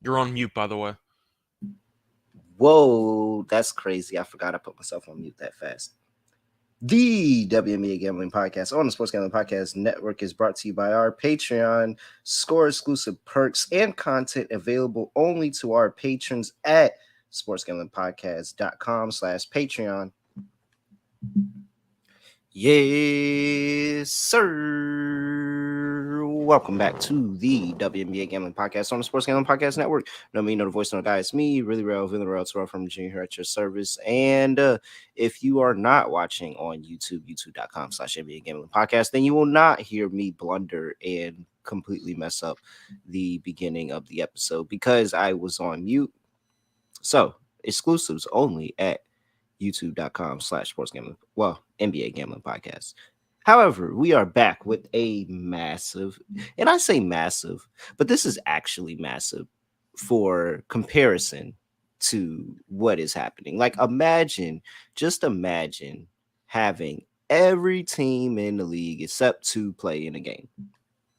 You're on mute, by the way. Whoa, that's crazy. I forgot I put myself on mute that fast. The WNBA Gambling Podcast on the Sports Gambling Podcast Network is brought to you by our Patreon. Score exclusive perks and content available only to our patrons at sportsgamblingpodcast.com/Patreon. Yes, sir. Welcome back to the WNBA Gambling Podcast on the Sports Gambling Podcast Network. No me, no the voice, no the guy. It's me, really real, Villain Real, Terrell from Virginia here at your service. And if you are not watching on YouTube, youtube.com/NBA Gambling Podcast, then you will not hear me blunder and completely mess up the beginning of the episode because I was on mute. So, exclusives only at youtube.com/sports gambling. Well, NBA Gambling Podcast. However, we are back with a massive, and I say massive, but this is actually massive for comparison to what is happening. Like, just imagine having every team in the league except two play in a game.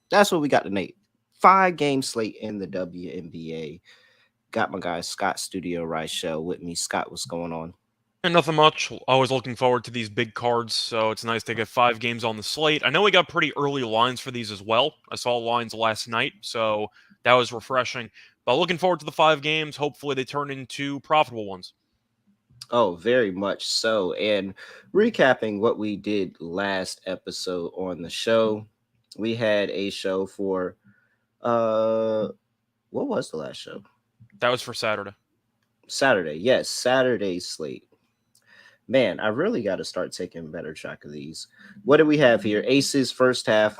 That's what we got tonight. 5-game slate in the WNBA. Got my guy Scott Studio Rice Show with me. Scott, what's going on? And nothing much. Always looking forward to these big cards, so it's nice to get 5 games on the slate. I know we got pretty early lines for these as well. I saw lines last night, so that was refreshing. But looking forward to the 5 games. Hopefully they turn into profitable ones. Oh, very much so. And recapping what we did last episode on the show, we had a show for what was the last show? That was for Saturday. Saturday. Yes, Saturday slate. Man, I really got to start taking better track of these. What do we have here? Aces first half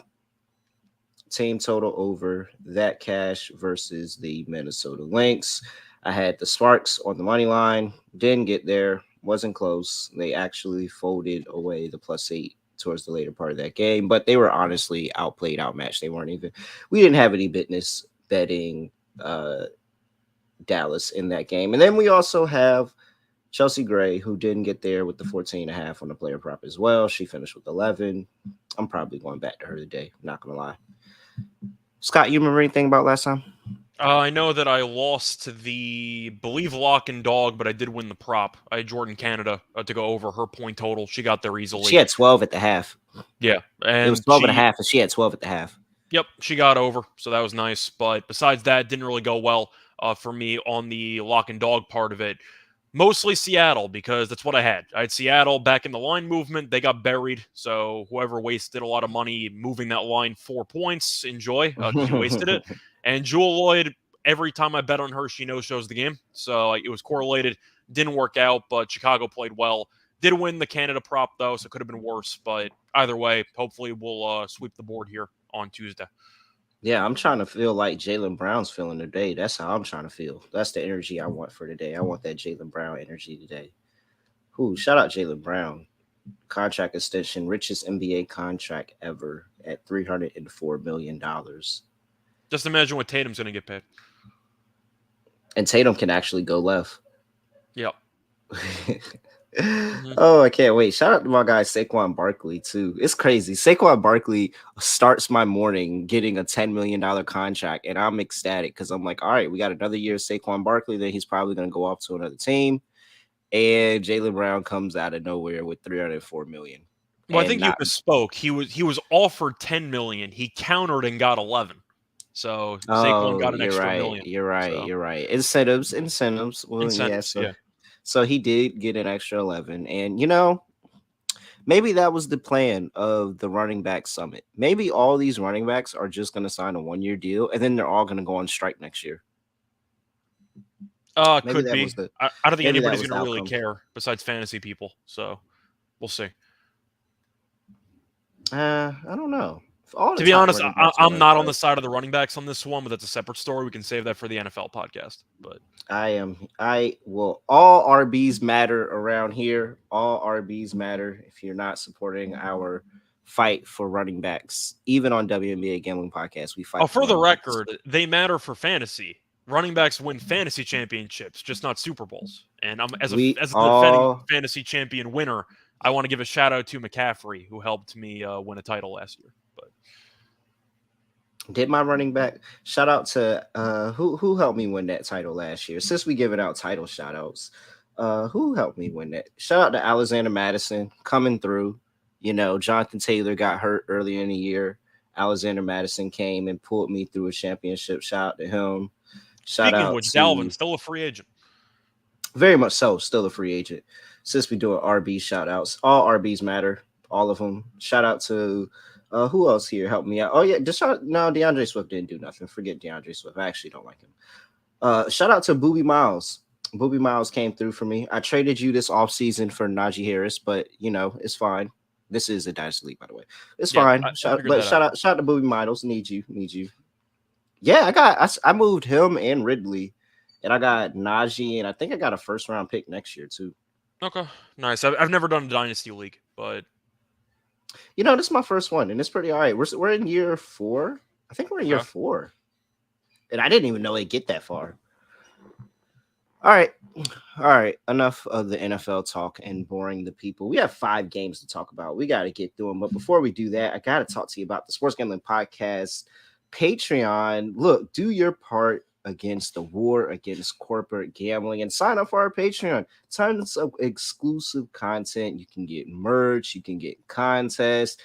team total over that cash versus the Minnesota Lynx. I had the Sparks on the money line, didn't get there, wasn't close. They actually folded away the +8 towards the later part of that game, but they were honestly outplayed, outmatched. We didn't have any business betting Dallas in that game. And then we also have Chelsea Gray, who didn't get there with the 14.5 on the player prop as well. She finished with 11. I'm probably going back to her today, not going to lie. Scott, you remember anything about last time? I know that I lost to believe lock and dog, but I did win the prop. I had Jordan Canada to go over her point total. She got there easily. She had 12 at the half. Yeah. And it was 12 and a half, and she had 12 at the half. Yep, she got over, so that was nice. But besides that, didn't really go well for me on the lock and dog part of it. Mostly Seattle, because that's what I had. I had Seattle back in the line movement. They got buried, so whoever wasted a lot of money moving that line 4 points, enjoy, because you wasted it. And Jewel Lloyd, every time I bet on her, she no-shows the game. So it was correlated. Didn't work out, but Chicago played well. Did win the Canada prop, though, so it could have been worse. But either way, hopefully we'll sweep the board here on Tuesday. Yeah, I'm trying to feel like Jaylen Brown's feeling today. That's how I'm trying to feel. That's the energy I want for today. I want that Jaylen Brown energy today. Shout out Jaylen Brown. Contract extension, richest NBA contract ever at $304 million. Just imagine what Tatum's going to get paid. And Tatum can actually go left. Yep. Oh, I can't wait. Shout out to my guy Saquon Barkley too. It's crazy. Saquon Barkley starts my morning getting a $10 million contract, and I'm ecstatic because I'm like, all right, we got another year of Saquon Barkley. Then he's probably going to go off to another team. And Jaylen Brown comes out of nowhere with $304 million. Well, I think you misspoke. He was offered $10 million. He countered and got 11. So Saquon got an extra $1 million. You're right. Incentives. Well, yeah. So he did get an extra 11. And, maybe that was the plan of the running back summit. Maybe all these running backs are just going to sign a 1-year deal, and then they're all going to go on strike next year. Could be. I don't think anybody's going to really care besides fantasy people. So we'll see. I don't know. To be honest, I'm not on the side of the running backs on this one, but that's a separate story. We can save that for the NFL podcast. But all RBs matter around here. All RBs matter. If you're not supporting our fight for running backs, even on WNBA Gambling Podcast, we fight. For the record, they matter for fantasy. Running backs win fantasy championships, just not Super Bowls. And as a defending fantasy champion winner, I want to give a shout out to McCaffrey, who helped me win a title last year. But Did my running back shout out to who helped me win that title last year? Since we giving out title shout outs, who helped me win that? Shout out to Alexander Madison coming through. You know, Jonathan Taylor got hurt earlier in the year. Alexander Madison came and pulled me through a championship. Shout out to him. Shout Speaking of out which, Dalvin to still a free agent. very much so, still a free agent. Since we doing RB shout outs, all RBs matter, all of them. Shout out to who else here helped me out? Oh yeah, no, DeAndre Swift didn't do nothing. Forget DeAndre Swift. I actually don't like him. Shout out to Booby Miles. Booby Miles came through for me. I traded you this offseason for Najee Harris, but you know, it's fine. This is a dynasty league, by the way. It's Yeah, fine. I figured that Shout out to Booby Miles. Need you. Yeah, I moved him and Ridley, and I got Najee, and I think I got a first round pick next year too. Okay, nice. I've never done a dynasty league, but You know, this is my first one, and it's pretty all right. We're in year 4. I think we're in year 4, and I didn't even know it'd get that far. All right. Enough of the NFL talk and boring the people. We have 5 games to talk about. We got to get through them, but before we do that, I got to talk to you about the Sports Gambling Podcast Patreon. Look, do your part against the war against corporate gambling and sign up for our Patreon. Tons of exclusive content. You can get merch, you can get contests.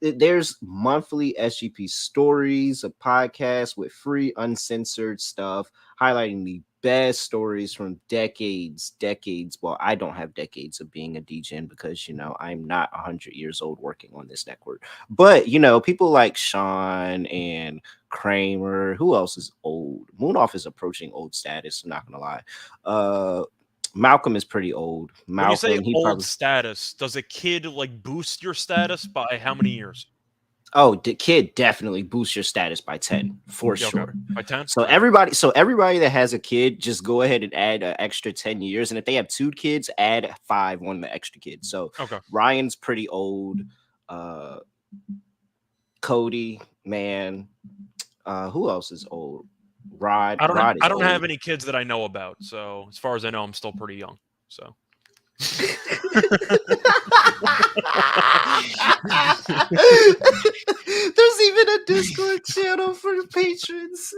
There's monthly SGP stories, a podcast with free uncensored stuff highlighting the best stories from decades. Well, I don't have decades of being a DJ because, you know, I'm not 100 years old working on this network. But, you know, people like Sean and Kramer, who else is old? Moonoff is approaching old status, I'm not going to lie. Malcolm is pretty old. when you say Malcolm, he old probably... status, does a kid like boost your status by how many years? Oh, the kid definitely boosts your status by 10 for Yeah, sure. okay. By 10? So everybody that has a kid, just go ahead and add an extra 10 years. And if they have 2 kids, add 5 on the extra kids. So Okay. Ryan's pretty old. Cody, man. Who else is old? Rod. I Rod is don't old. have any kids that I know about, so as far as I know, I'm still pretty young. So There's even a Discord channel for patrons.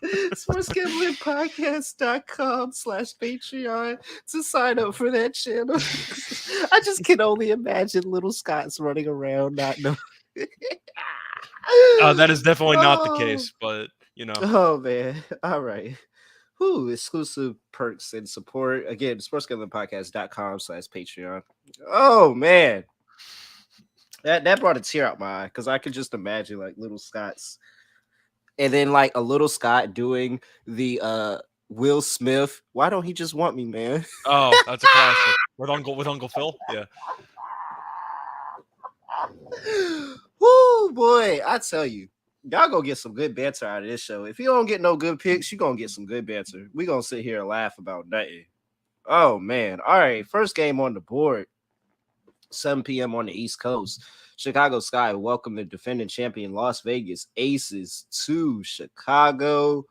sportsgamblingpodcast.com/Patreon to sign up for that channel. I just can only imagine little Scots running around not knowing. that is definitely not the case, but you know. Oh man. All right. Exclusive perks and support. Again, sportsgamblingpodcast.com/Patreon. Oh man. That brought a tear out my eye because I could just imagine like little Scots and then like a little Scott doing the Will Smith. Why don't he just want me, man? Oh, that's a classic. With Uncle Phil? Yeah. Oh boy, I tell you. Y'all gonna get some good banter out of this show. If you don't get no good picks, you're gonna get some good banter. We're gonna sit here and laugh about nothing. Oh man. All right. First game on the board. 7 p.m. on the East Coast. Chicago Sky welcome the defending champion Las Vegas Aces to Chicago.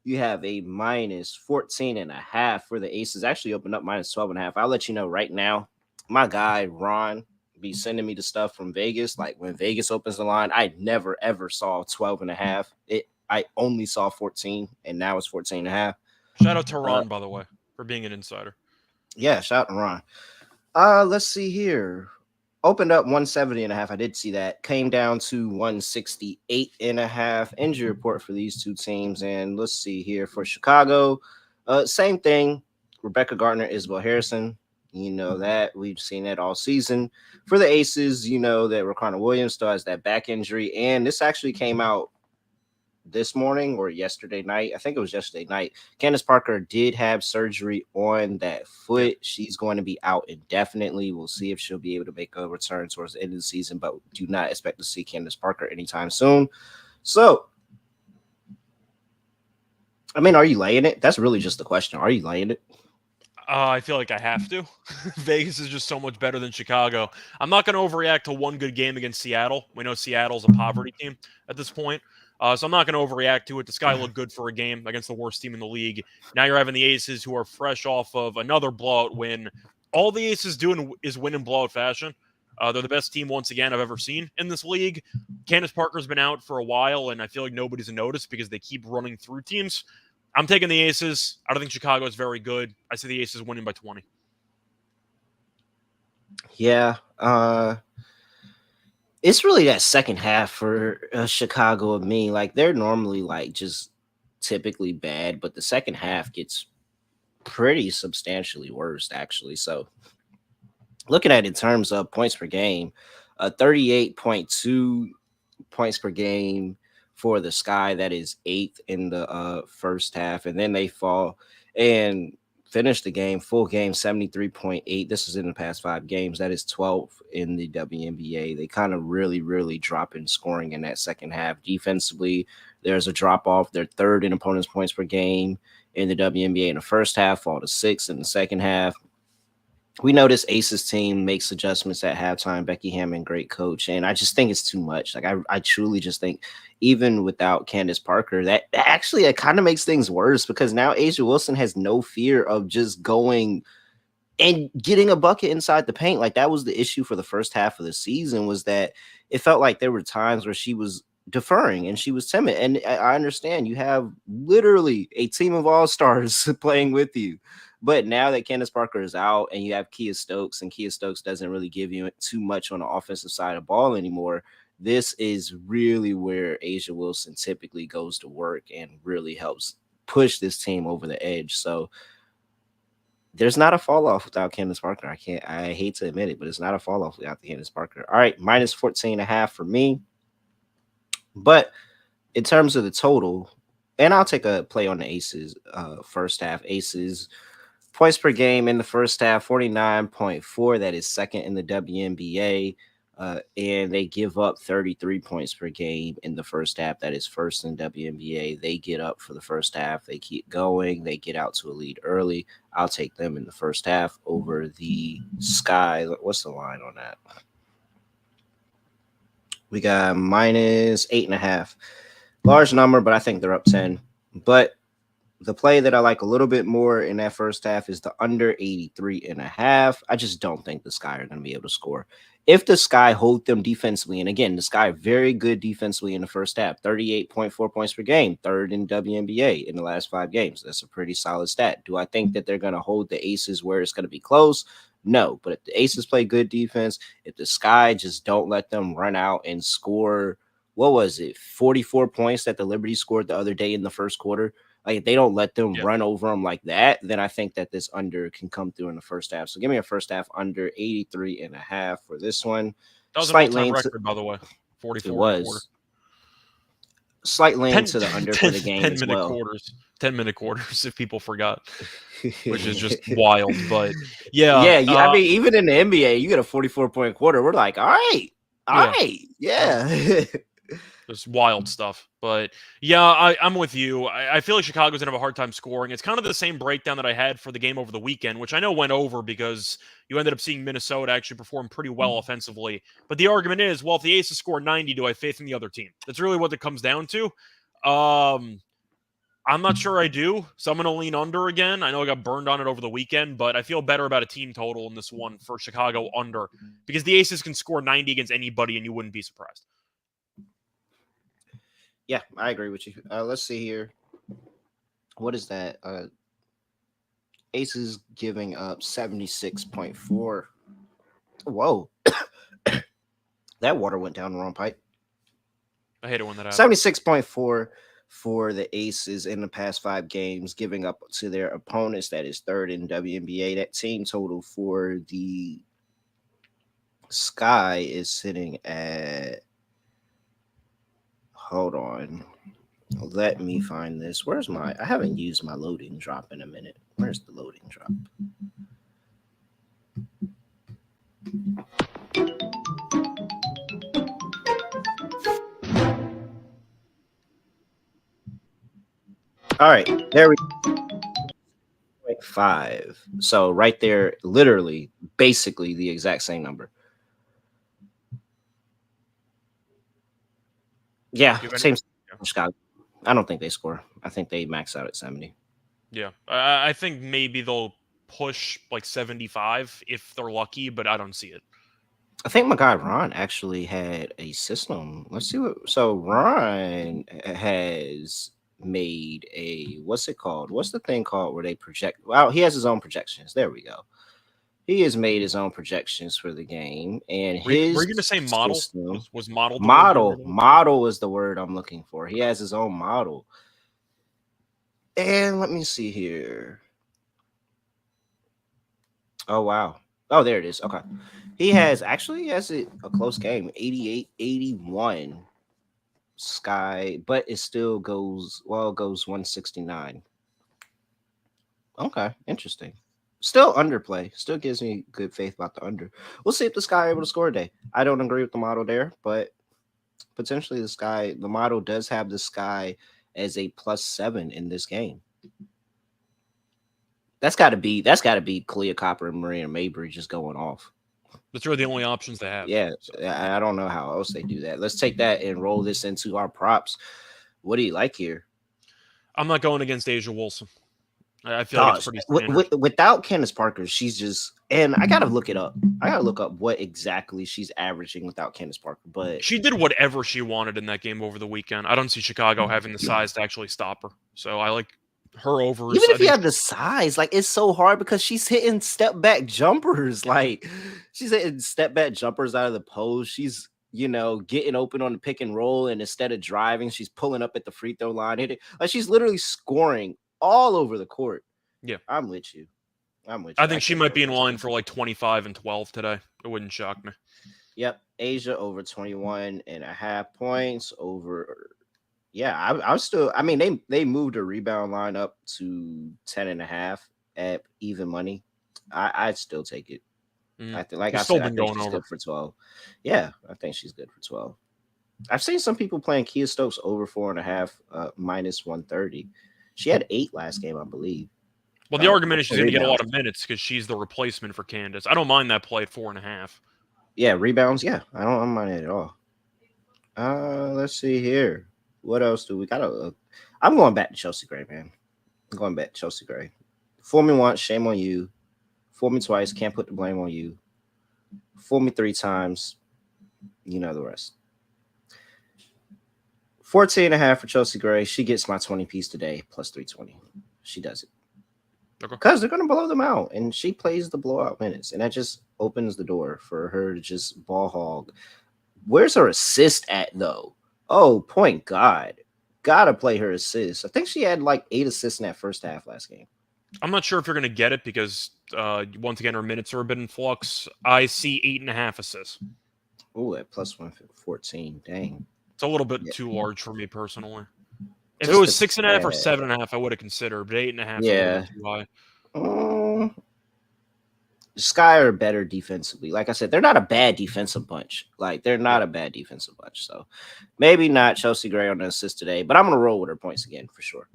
You have a minus 14.5 for the Aces. Actually opened up minus 12.5. I'll let you know right now. My guy Ron be sending me the stuff from Vegas. Like when Vegas opens the line, I never ever saw 12.5. I only saw 14, and now it's 14.5. Shout out to Ron, by the way, for being an insider. Yeah, shout out to Ron. Let's see here. Opened up 170.5. I did see that. Came down to 168.5. Injury report for these two teams. And let's see here for Chicago. Same thing. Rebecca Gardner, Isabel Harrison. You know that. We've seen that all season. For the Aces, you know that Raquana Williams still has that back injury. And this actually came out this morning or yesterday night. I think it was yesterday night. Candace Parker did have surgery on that foot. Yeah. She's going to be out indefinitely. We'll see if she'll be able to make a return towards the end of the season, but do not expect to see Candace Parker anytime soon. So, I mean, are you laying it? That's really just the question. Are you laying it? I feel like I have to. Vegas is just so much better than Chicago. I'm not going to overreact to one good game against Seattle. We know Seattle's a poverty team at this point. So I'm not going to overreact to it. The Sky looked good for a game against the worst team in the league. Now you're having the Aces who are fresh off of another blowout win. All the Aces doing is win in blowout fashion. They're the best team, once again, I've ever seen in this league. Candace Parker's been out for a while, and I feel like nobody's noticed because they keep running through teams. I'm taking the Aces. I don't think Chicago is very good. I see the Aces winning by 20. Yeah. It's really that second half for Chicago of me. Like they're normally like just typically bad, but the second half gets pretty substantially worse actually. So looking at it in terms of points per game, 38.2 points per game for the Sky. That is eighth in the first half, and then they fall and finish the game full game 73.8. This is in the past 5 games. That is 12th in the WNBA. They kind of really drop in scoring in that second half. Defensively, there's a drop off. They're third in opponents' points per game in the WNBA in the first half, fall to sixth in the second half. We know this Aces team makes adjustments at halftime. Becky Hammond, great coach, and I just think it's too much. Like I truly just think, even without Candace Parker, that actually it kind of makes things worse because now Asia Wilson has no fear of just going and getting a bucket inside the paint. Like that was the issue for the first half of the season, was that it felt like there were times where she was deferring and she was timid. And I understand you have literally a team of all-stars playing with you. But now that Candace Parker is out and you have Kia Stokes, and Kia Stokes doesn't really give you too much on the offensive side of the ball anymore, this is really where Asia Wilson typically goes to work and really helps push this team over the edge. So there's not a fall off without Candace Parker. I hate to admit it, but it's not a fall off without the Candace Parker. All right, minus 14.5 for me. But in terms of the total, and I'll take a play on the Aces first half. Aces points per game in the first half, 49.4. That is second in the WNBA. And they give up 33 points per game in the first half. That is first in WNBA. They get up for the first half. They keep going. They get out to a lead early. I'll take them in the first half over the Sky. What's the line on that? We got minus 8.5. Large number, but I think they're up 10. But the play that I like a little bit more in that first half is the under 83.5. I just don't think the Sky are going to be able to score. If the Sky hold them defensively, and again, the Sky very good defensively in the first half, 38.4 points per game, third in WNBA in the last 5 games. That's a pretty solid stat. Do I think that they're going to hold the Aces where it's going to be close? No, but if the Aces play good defense, if the Sky just don't let them run out and score, what was it, 44 points that the Liberty scored the other day in the first quarter? Like, if they don't let them run over them like that, then I think that this under can come through in the first half. So give me a first half under 83.5 for this one. That was an all-time record, by the way. 44. It was. Slight lane to the under for the game as well. 10-minute quarters, if people forgot, which is just wild. But yeah, I mean, even in the NBA, you get a 44-point quarter. We're like, all right, yeah. Just wild stuff. But yeah, I'm with you. I feel like Chicago's going to have a hard time scoring. It's kind of the same breakdown that I had for the game over the weekend, which I know went over because you ended up seeing Minnesota actually perform pretty well offensively. But the argument is, well, if the Aces score 90, do I have faith in the other team? That's really what it comes down to. I'm not sure I do, so I'm going to lean under again. I know I got burned on it over the weekend, but I feel better about a team total in this one for Chicago under, because the Aces can score 90 against anybody and you wouldn't be surprised. Yeah, I agree with you. Let's see here. What is that? Aces giving up 76.4. Whoa. That water went down the wrong pipe. I hate it when that happens. 76.4 for the Aces in the past 5 games, giving up to their opponents. That is third in WNBA. That team total for the Sky is sitting at... Hold on. Let me find this. Where's my... I haven't used my loading drop in a minute. Where's the loading drop? All right. There we go. 5. So right there, literally, basically the exact same number. Yeah, same. Chicago. I don't think they score. I think they max out at 70. Yeah, I think maybe they'll push like 75 if they're lucky, but I don't see it. I think my guy Ron actually had a system. Let's see what. So Ron has made a what's it called? What's the thing called where they project? Well, he has his own projections. There we go. He has made his own projections for the game, and Were his you going to say model? system Was model the word you were model going to? model is the word I'm looking for. He has his own model, and let me see here. Oh wow. Oh, there it is. Okay. He has a close game, 88-81 Sky, but it still goes well, it goes 169. Okay, interesting. Still underplay. Still gives me good faith about the under. We'll see if the Sky able to score today. I don't agree with the model there, but potentially the model does have the Sky as a +7 in this game. That's gotta be Kalia Copper and Marina Mabry just going off. That's really the only options they have. Yeah, So I don't know how else they do that. Let's take that and roll this into our props. What do you like here? I'm not going against Asia Wilson. I feel like it's Gosh, pretty standard. without Candace Parker, she's just and I gotta look it up. I gotta look up what exactly she's averaging without Candace Parker. But She did whatever she wanted in that game over the weekend. I don't see Chicago having the size to actually stop her. So I like her overs. even I if you think have the size, like it's so hard because she's hitting step back jumpers. Like she's hitting step back jumpers out of the post. She's getting open on the pick and roll, and instead of driving, she's pulling up at the free throw line, hitting like she's literally scoring all over the court. yeah. I'm with you. I'm with I you. I think she can't might get be in over this line one. for like 25 and 12 today. It wouldn't shock me. Yep. Asia over 21.5 points over. Yeah, I'm still. I mean, they moved a rebound line up to 10.5 at even money. I'd still take it. Mm. I think, like She's I still said, I been think going she's over. good for 12. Yeah, I think she's good for 12. I've seen some people playing Kia Stokes over 4.5, -130. She had 8 last game, I believe. Well, the argument is she's For going to get a lot rebounds. of minutes because she's the replacement for Candace. I don't mind that play at 4.5. Yeah, rebounds. Yeah, I don't mind it at all. Let's see here. What else do we got? I'm going back to Chelsea Gray, man. I'm going back to Chelsea Gray. Fool me once, shame on you. Fool me twice, can't put the blame on you. Fool me 3 times, you know the rest. 14.5 for Chelsea Gray. She gets my 20 piece today, plus 320. She does it. Okay. Because they're going to blow them out. And she plays the blowout minutes. And that just opens the door for her to just ball hog. Where's her assist at, though? Oh, point God. Gotta play her assist. I think she had like 8 assists in that first half last game. I'm not sure if you're going to get it because, once again, her minutes are a bit in flux. I see 8.5 assists. Ooh, at plus 114. Dang. It's a little bit Yeah. too large for me personally. If it Just was a 6.5 or tad. 7.5, I would have considered, but 8.5 is a little Yeah. bit too high. Um, Sky are better defensively. Like I said, they're not a bad defensive bunch. Like they're Yeah. not a bad defensive bunch. So maybe not Chelsea Gray on the assist today, but I'm gonna roll with her points again for sure.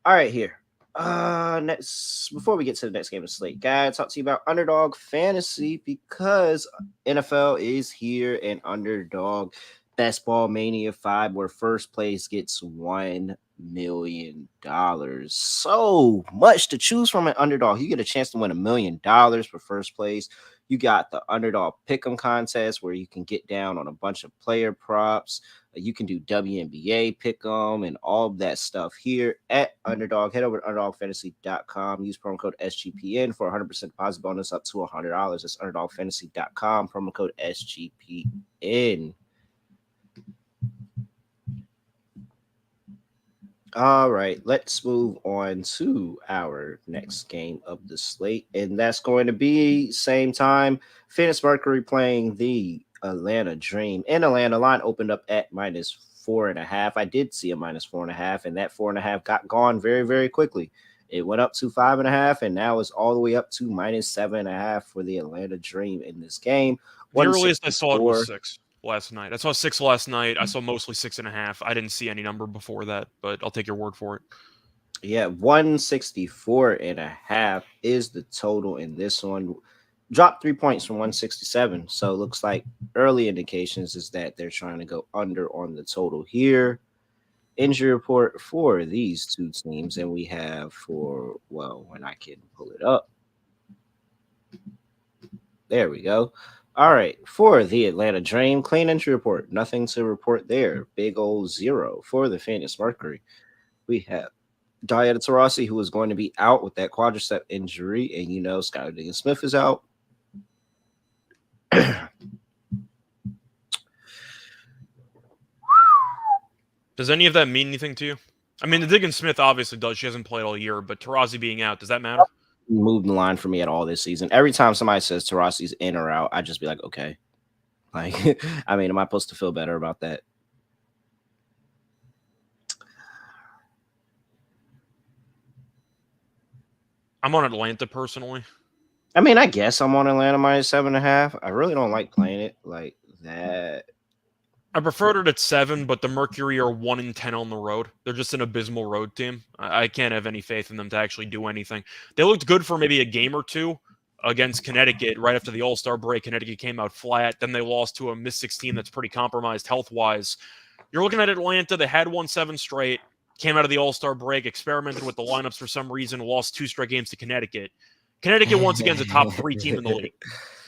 All right, here. Next before we get to the next game of slate, guys, talk to you about underdog fantasy because NFL is here and underdog Best Ball Mania 5, where first place gets $1 million. So much to choose from an underdog. You get a chance to win $1 million for first place. You got the underdog pick'em contest where you can get down on a bunch of player props. You can do WNBA pick'em and all of that stuff here at Underdog. Head over to underdogfantasy.com. Use promo code SGPN for 100% deposit bonus up to $100. That's underdogfantasy.com. Promo code SGPN. All right, let's move on to our next game of the slate, and that's going to be same time. Phoenix Mercury playing the Atlanta Dream. In Atlanta, line opened up at -4.5. I did see a -4.5, and that 4.5 got gone very, very quickly. It went up to 5.5, and now it's all the way up to -7.5 for the Atlanta Dream in this game. The earliest I saw it was 164. 6 last night. I saw 6 last night. I saw mostly 6.5. I didn't see any number before that, but I'll take your word for it. Yeah, 164.5 is the total in this one. Dropped 3 points from 167. So it looks like early indications is that they're trying to go under on the total here. Injury report for these two teams, and we have when I can pull it up. There we go. All right, for the Atlanta Dream, clean injury report. Nothing to report there. Big old zero for the Phoenix Mercury. We have Diana Taurasi, who is going to be out with that quadricep injury, and Skylar Diggins Smith is out. Does any of that mean anything to you? I mean, the Diggins Smith obviously does. She hasn't played all year, but Tarazi being out, does that matter? Moved the line for me at all this season. Every time somebody says Taurasi's in or out, I just be like, okay. Like, I mean, am I supposed to feel better about that? I'm on Atlanta personally. I mean, I guess I'm on Atlanta minus 7.5. I really don't like playing it like that. I preferred it at 7, but the Mercury are 1-10 on the road. They're just an abysmal road team. I can't have any faith in them to actually do anything. They looked good for maybe a game or two against Connecticut right after the All-Star break. Connecticut came out flat. Then they lost to a Miss 16 that's pretty compromised health-wise. You're looking at Atlanta. They had won 7 straight, came out of the All-Star break, experimented with the lineups for some reason, lost 2 straight games to Connecticut. Connecticut, once again, is a top 3 team in the league.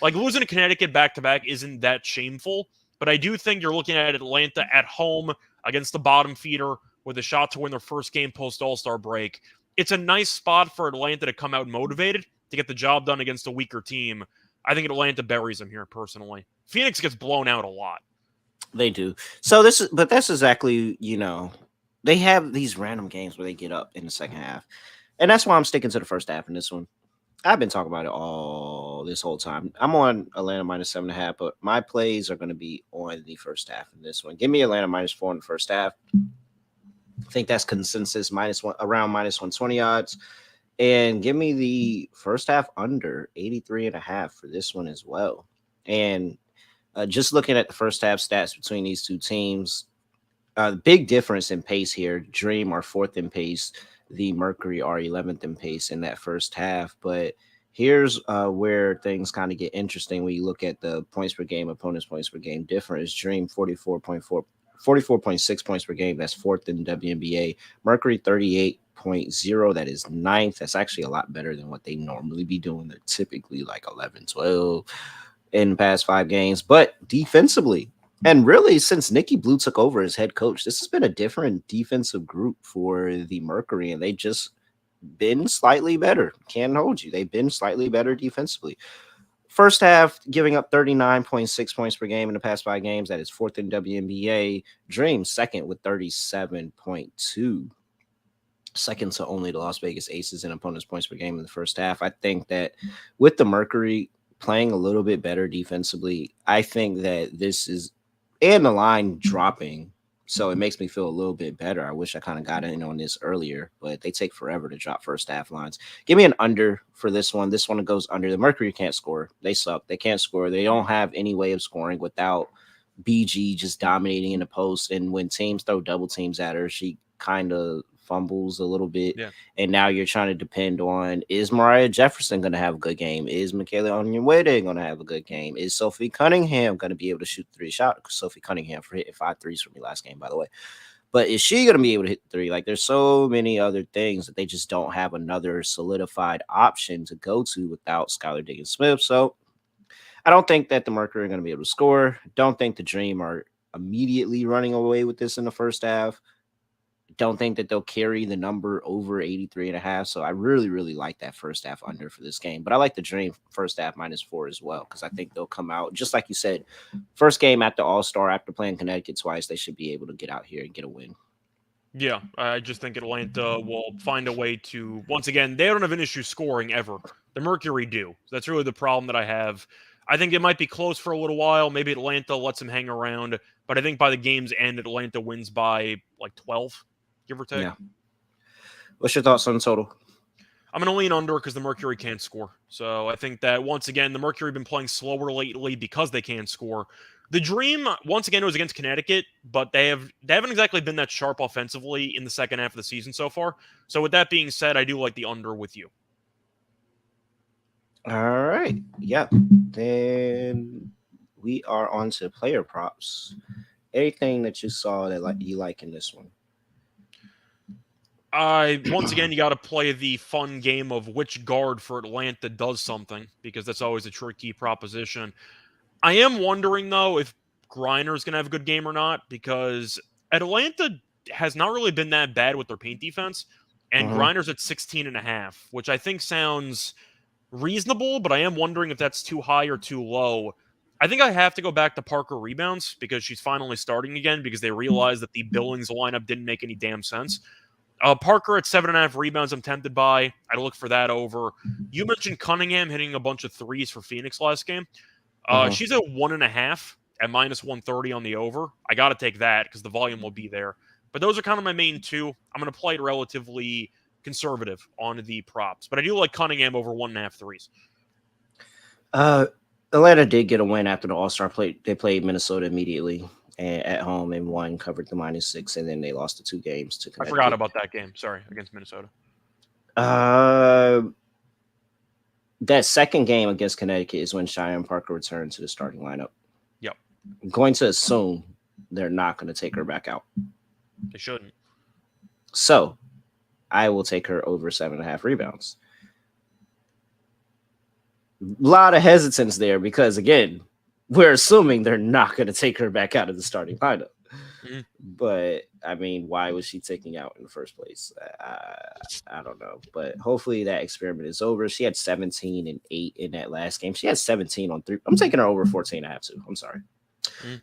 Like, losing to Connecticut back-to-back isn't that shameful. But I do think you're looking at Atlanta at home against the bottom feeder with a shot to win their first game post All-Star break. It's a nice spot for Atlanta to come out motivated to get the job done against a weaker team. I think Atlanta buries them here personally. Phoenix gets blown out a lot. They do. So that's exactly, they have these random games where they get up in the second half. And that's why I'm sticking to the first half in this one. I've been talking about it all this whole time. I'm on Atlanta minus 7.5, but my plays are going to be on the first half in this one. Give me Atlanta minus 4 in the first half. I think that's consensus around minus 120 odds. And give me the first half under 83.5 for this one as well. And just looking at the first half stats between these two teams, big difference in pace here. Dream are 4th in pace. The Mercury are 11th in pace in that first half. But here's where things kind of get interesting when you look at the points per game, opponents' points per game difference. Dream 44.6 points per game. That's 4th in WNBA. Mercury 38.0. That is 9th. That's actually a lot better than what they normally be doing. They're typically like 11, 12 in the past 5 games. But defensively, and really, since Nikki Blue took over as head coach, this has been a different defensive group for the Mercury, and they just been slightly better. Can't hold you. They've been slightly better defensively. First half, giving up 39.6 points per game in the past 5 games. That is 4th in WNBA. Dream 2nd with 37.2. Second to only the Las Vegas Aces in opponents' points per game in the first half. I think that with the Mercury playing a little bit better defensively, I think that this is, and the line dropping, so it makes me feel a little bit better. I wish I kind of got in on this earlier, but they take forever to drop first half lines. Give me an under for this one. This one goes under. The Mercury can't score. They suck. They can't score. They don't have any way of scoring without BG just dominating in the post. And when teams throw double teams at her, she kind of fumbles a little bit. Yeah. And now you're trying to depend on, is Mariah Jefferson going to have a good game? Is Michaela Onyenwere going to have a good game? Is Sophie Cunningham going to be able to shoot 3 shots? Sophie Cunningham for hitting 5 threes for me last game, by the way. But is she going to be able to hit 3? Like, there's so many other things that they just don't have another solidified option to go to without Skylar Diggins Smith. So I don't think that the Mercury are going to be able to score. Don't think the Dream are immediately running away with this in the first half. Don't think that they'll carry the number over 83.5. So I really, really like that first half under for this game. But I like the Dream first half minus 4 as well, because I think they'll come out, just like you said, first game after All-Star, after playing Connecticut twice, they should be able to get out here and get a win. Yeah, I just think Atlanta will find a way to, once again, they don't have an issue scoring ever. The Mercury do. That's really the problem that I have. I think it might be close for a little while. Maybe Atlanta lets them hang around. But I think by the game's end, Atlanta wins by like 12, give or take. Yeah. What's your thoughts on the total? I'm going to lean under because the Mercury can't score. So I think that, once again, the Mercury have been playing slower lately because they can't score. The Dream, once again, it was against Connecticut, but they haven't exactly been that sharp offensively in the second half of the season so far. So with that being said, I do like the under with you. All right. Yep. Then we are on to player props. Anything that you saw that you like in this one? Once again, you got to play the fun game of which guard for Atlanta does something, because that's always a tricky proposition. I am wondering, though, if Griner's going to have a good game or not, because Atlanta has not really been that bad with their paint defense, and Mm-hmm. Griner's at 16.5, which I think sounds reasonable, but I am wondering if that's too high or too low. I think I have to go back to Parker rebounds because she's finally starting again because they realized that the Billings lineup didn't make any damn sense. Parker at 7.5 rebounds, I'm tempted by. I'd look for that over. You mentioned Cunningham hitting a bunch of threes for Phoenix last game. Mm-hmm. She's at 1.5 at minus 130 on the over. I got to take that because the volume will be there. But those are kind of my main two. I'm going to play it relatively conservative on the props, but I do like Cunningham over 1.5 threes. Atlanta did get a win after the All-Star play. They played Minnesota immediately and at home and won, covered the -6, and then they lost the 2 games to I forgot Connecticut. about that game. Sorry, against Minnesota. That second game against Connecticut is when Cheyenne Parker returned to the starting lineup. Yep. I'm going to assume they're not going to take her back out. They shouldn't. So I will take her over 7.5 rebounds. A lot of hesitance there because, again, we're assuming they're not going to take her back out of the starting lineup. Mm-hmm. But, I mean, why was she taking out in the first place? I don't know. But hopefully that experiment is over. She had 17 and 8 in that last game. She had 17 on 3. I'm taking her over 14.5 too. I'm sorry.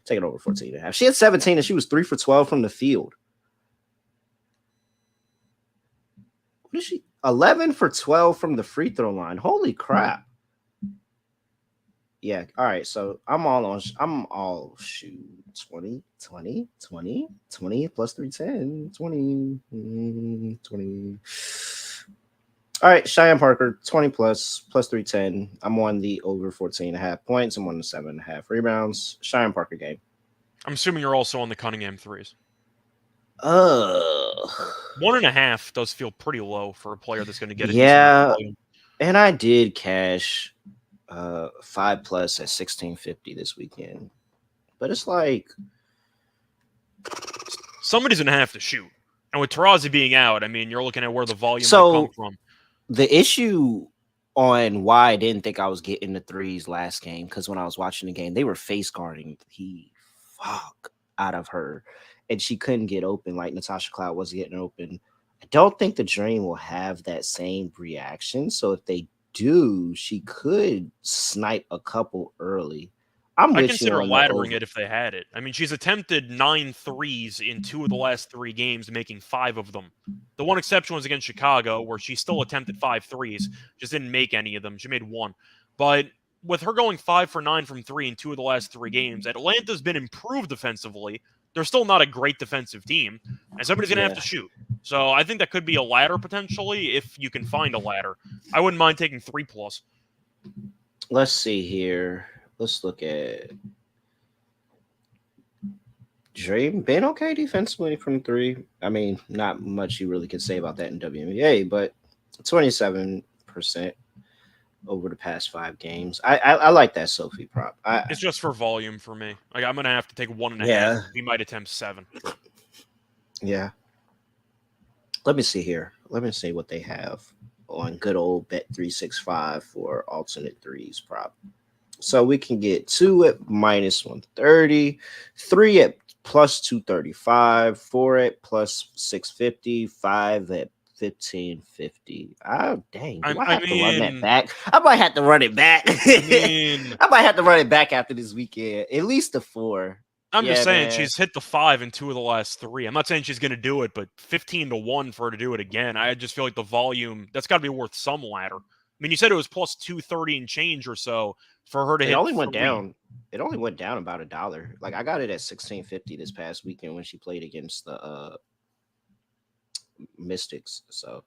Taking over 14.5. She had 17 and she was 3 for 12 from the field. What is she? 11 for 12 from the free throw line. Holy crap. Yeah. All right. So I'm all shoot 20 plus 310, 20. All right. Cheyenne Parker, 20 plus 310. I'm on the over 14.5 points. I'm on the 7.5 rebounds. Cheyenne Parker game. I'm assuming you're also on the Cunningham threes. 1.5 does feel pretty low for a player that's going to get a decent volume. And I did cash 5+ at 1650 this weekend, but it's like somebody's gonna have to shoot, and with Tarazi being out, I mean, you're looking at where the volume might come from. The issue on why I didn't think I was getting the threes last game, because when I was watching the game, they were face guarding the fuck out of her, and she couldn't get open like Natasha Cloud was getting open. I don't think the Dream will have that same reaction, so if they do, she could snipe a couple early. I consider laddering it if they had it. I mean, she's attempted 9 threes in 2 of the last 3 games, making 5 of them. The one exception was against Chicago, where she still attempted 5 threes, just didn't make any of them. She made 1. But with her going 5 for 9 from 3 in 2 of the last 3 games, Atlanta's been improved defensively. They're still not a great defensive team, and somebody's going to have to shoot. So I think that could be a ladder potentially if you can find a ladder. I wouldn't mind taking 3+. Let's see here. Let's look at Dream. Been okay defensively from 3. I mean, not much you really could say about that in WNBA, but 27% over the past 5 games. I like that Sophie prop. It's just for volume for me. Like I'm gonna have to take 1.5. Yeah. We might attempt 7. Yeah. Let me see here. Let me see what they have on good old Bet365 for alternate threes prop. So we can get 2 at -130, 3 at +235, 4 at +650, 5 at 1550. Oh dang! Do I have to run that back? I might have to run it back. I might have to run it back after this weekend. At least a 4. I'm just saying she's hit the 5 in 2 of the last 3. I'm not saying she's going to do it, but 15-1 for her to do it again. I just feel like the volume that's got to be worth some ladder. I mean, you said it was +230 and change or so for her to hit. It only went down. It only went down about $1. Like I got it at 1650 this past weekend when she played against the Mystics. So,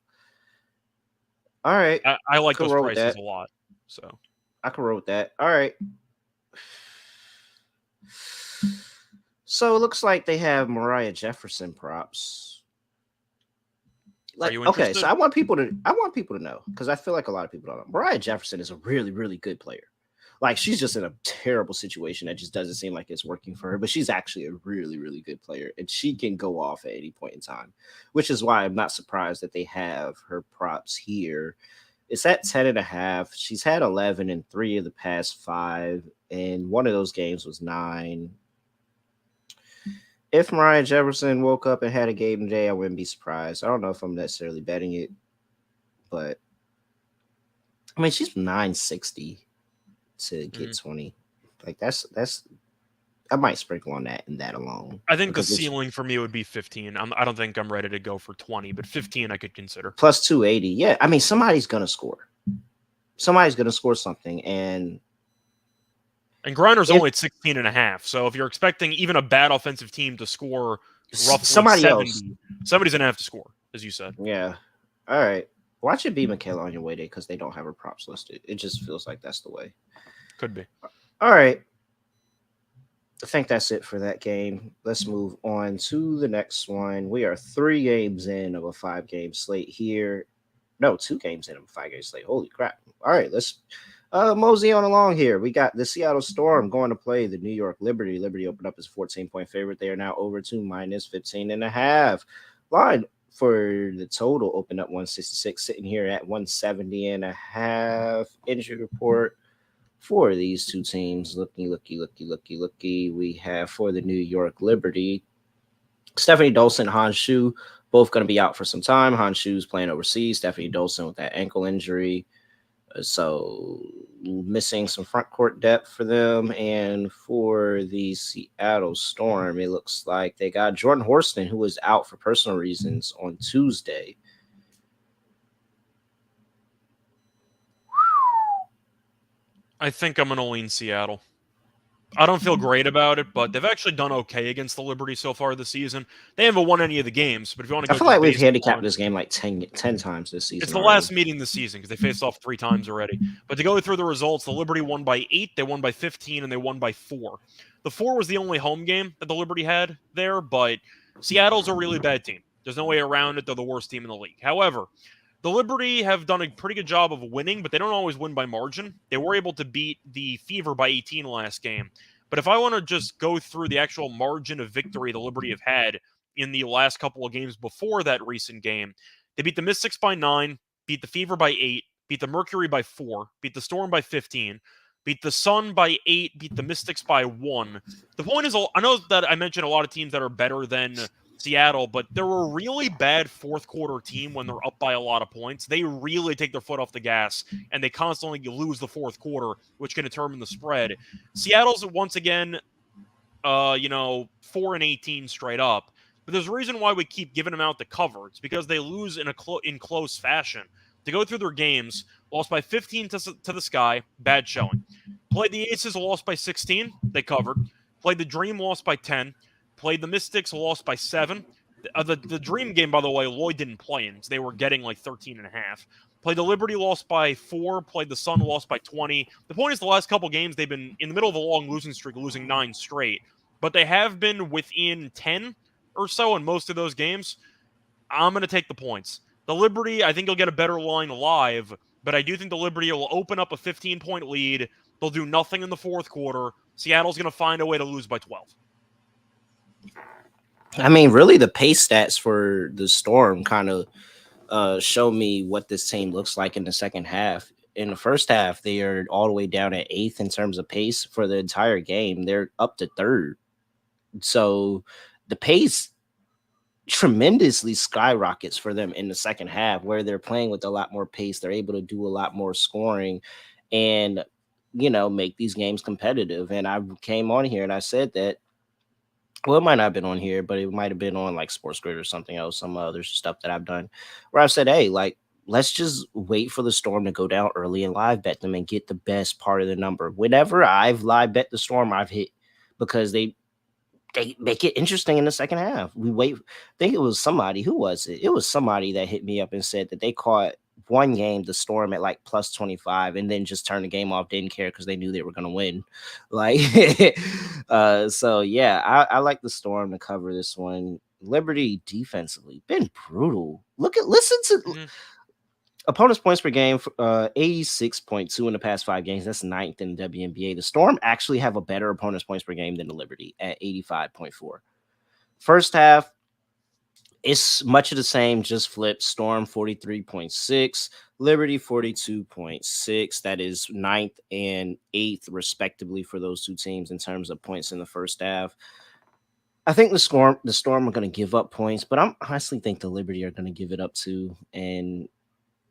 all right, I like those prices a lot. So I can roll with that. All right. So it looks like they have Mariah Jefferson props. Like, okay, so I want people to know, because I feel like a lot of people don't know. Mariah Jefferson is a really, really good player. Like, she's just in a terrible situation that just doesn't seem like it's working for her, but she's actually a really, really good player, and she can go off at any point in time, which is why I'm not surprised that they have her props here. It's at 10.5. She's had 11 in 3 of the past 5, and one of those games was 9. If Mariah Jefferson woke up and had a game today, I wouldn't be surprised. I don't know if I'm necessarily betting it, but I mean, she's 960 to get 20. Like that's I might sprinkle on that and that alone. I think the Because ceiling for me would be 15. I don't think I'm ready to go for 20, but 15 I could consider. plus 280. Yeah, I mean somebody's gonna score. Somebody's gonna score something, and Grinder's only at 16.5. So if you're expecting even a bad offensive team to score roughly somebody 70, else, somebody's gonna have to score, as you said. Yeah. All right. Watch it be Michaela on your way day because they don't have her props listed. It just feels like that's the way. Could be. All right. I think that's it for that game. Let's move on to the next one. We are 3 games in of a 5-game slate here. No, 2 games in of a 5-game slate. Holy crap. All right, let's mosey on along here. We got the Seattle Storm going to play the New York Liberty. Liberty opened up as 14-point favorite. They are now over to minus 15.5. Line for the total opened up 166, sitting here at 170.5. Injury report for these two teams. Looky. We have for the New York Liberty, Stephanie Dolson, Han Shu, both going to be out for some time. Han Shu's playing overseas. Stephanie Dolson with that ankle injury. So missing some front court depth for them. And for the Seattle Storm, it looks like they got Jordan Horston, who was out for personal reasons on Tuesday. I think I'm going to lean Seattle. I don't feel great about it, but they've actually done okay against the Liberty so far this season. They haven't won any of the games, but if you want to go, I feel like we've handicapped this game like 10 times this season. It's the last meeting this season because they faced off 3 times already. But to go through the results, the Liberty won by 8, they won by 15, and they won by 4. The 4 was the only home game that the Liberty had there, but Seattle's a really bad team. There's no way around it. They're the worst team in the league. However, the Liberty have done a pretty good job of winning, but they don't always win by margin. They were able to beat the Fever by 18 last game. But if I want to just go through the actual margin of victory the Liberty have had in the last couple of games before that recent game, they beat the Mystics by 9, beat the Fever by 8, beat the Mercury by 4, beat the Storm by 15, beat the Sun by 8, beat the Mystics by 1. The point is, I know that I mentioned a lot of teams that are better than Seattle, but they're a really bad fourth quarter team when they're up by a lot of points. They really take their foot off the gas, and they constantly lose the fourth quarter, which can determine the spread. Seattle's, once again, 4-18 straight up. But there's a reason why we keep giving them out the cover. It's because they lose in close fashion. To go through their games, lost by 15 to the Sky, bad showing. Played the Aces, lost by 16, they covered. Played the Dream, lost by 10. Played the Mystics, lost by 7. The Dream game, by the way, Lloyd didn't play in, so they were getting like 13.5. Played the Liberty, lost by 4. Played the Sun, lost by 20. The point is, the last couple games, they've been in the middle of a long losing streak, losing 9 straight. But they have been within 10 or so in most of those games. I'm going to take the points. The Liberty, I think you'll get a better line live, but I do think the Liberty will open up a 15-point lead. They'll do nothing in the fourth quarter. Seattle's going to find a way to lose by 12. I mean, really, the pace stats for the Storm kind of show me what this team looks like in the second half. In the first half, they are all the way down at 8th in terms of pace. For the entire game, they're up to 3rd. So the pace tremendously skyrockets for them in the second half, where they're playing with a lot more pace. They're able to do a lot more scoring and, make these games competitive. And I came on here and I said that, well, it might not have been on here, but it might have been on like Sports Grid or something else, some other stuff that I've done, where I've said, hey, like, let's just wait for the Storm to go down early and live bet them and get the best part of the number. Whenever I've live bet the Storm, I've hit, because they make it interesting in the second half. We wait. I think it was somebody. Who was it? It was somebody that hit me up and said that they caught one game, the Storm, at like plus 25, and then just turned the game off, didn't care because they knew they were going to win. Like, so yeah, I like the Storm to cover this one. Liberty defensively been brutal. Listen to opponents' points per game, 86.2 in the past 5 games. That's 9th in the WNBA. The Storm actually have a better opponents' points per game than the Liberty at 85.4. First half, It's much of the same, just flip. Storm 43.6, Liberty 42.6. That is ninth and eighth, respectively, for those two teams in terms of points in the first half. I think the Storm are going to give up points, but I honestly think the Liberty are going to give it up too. And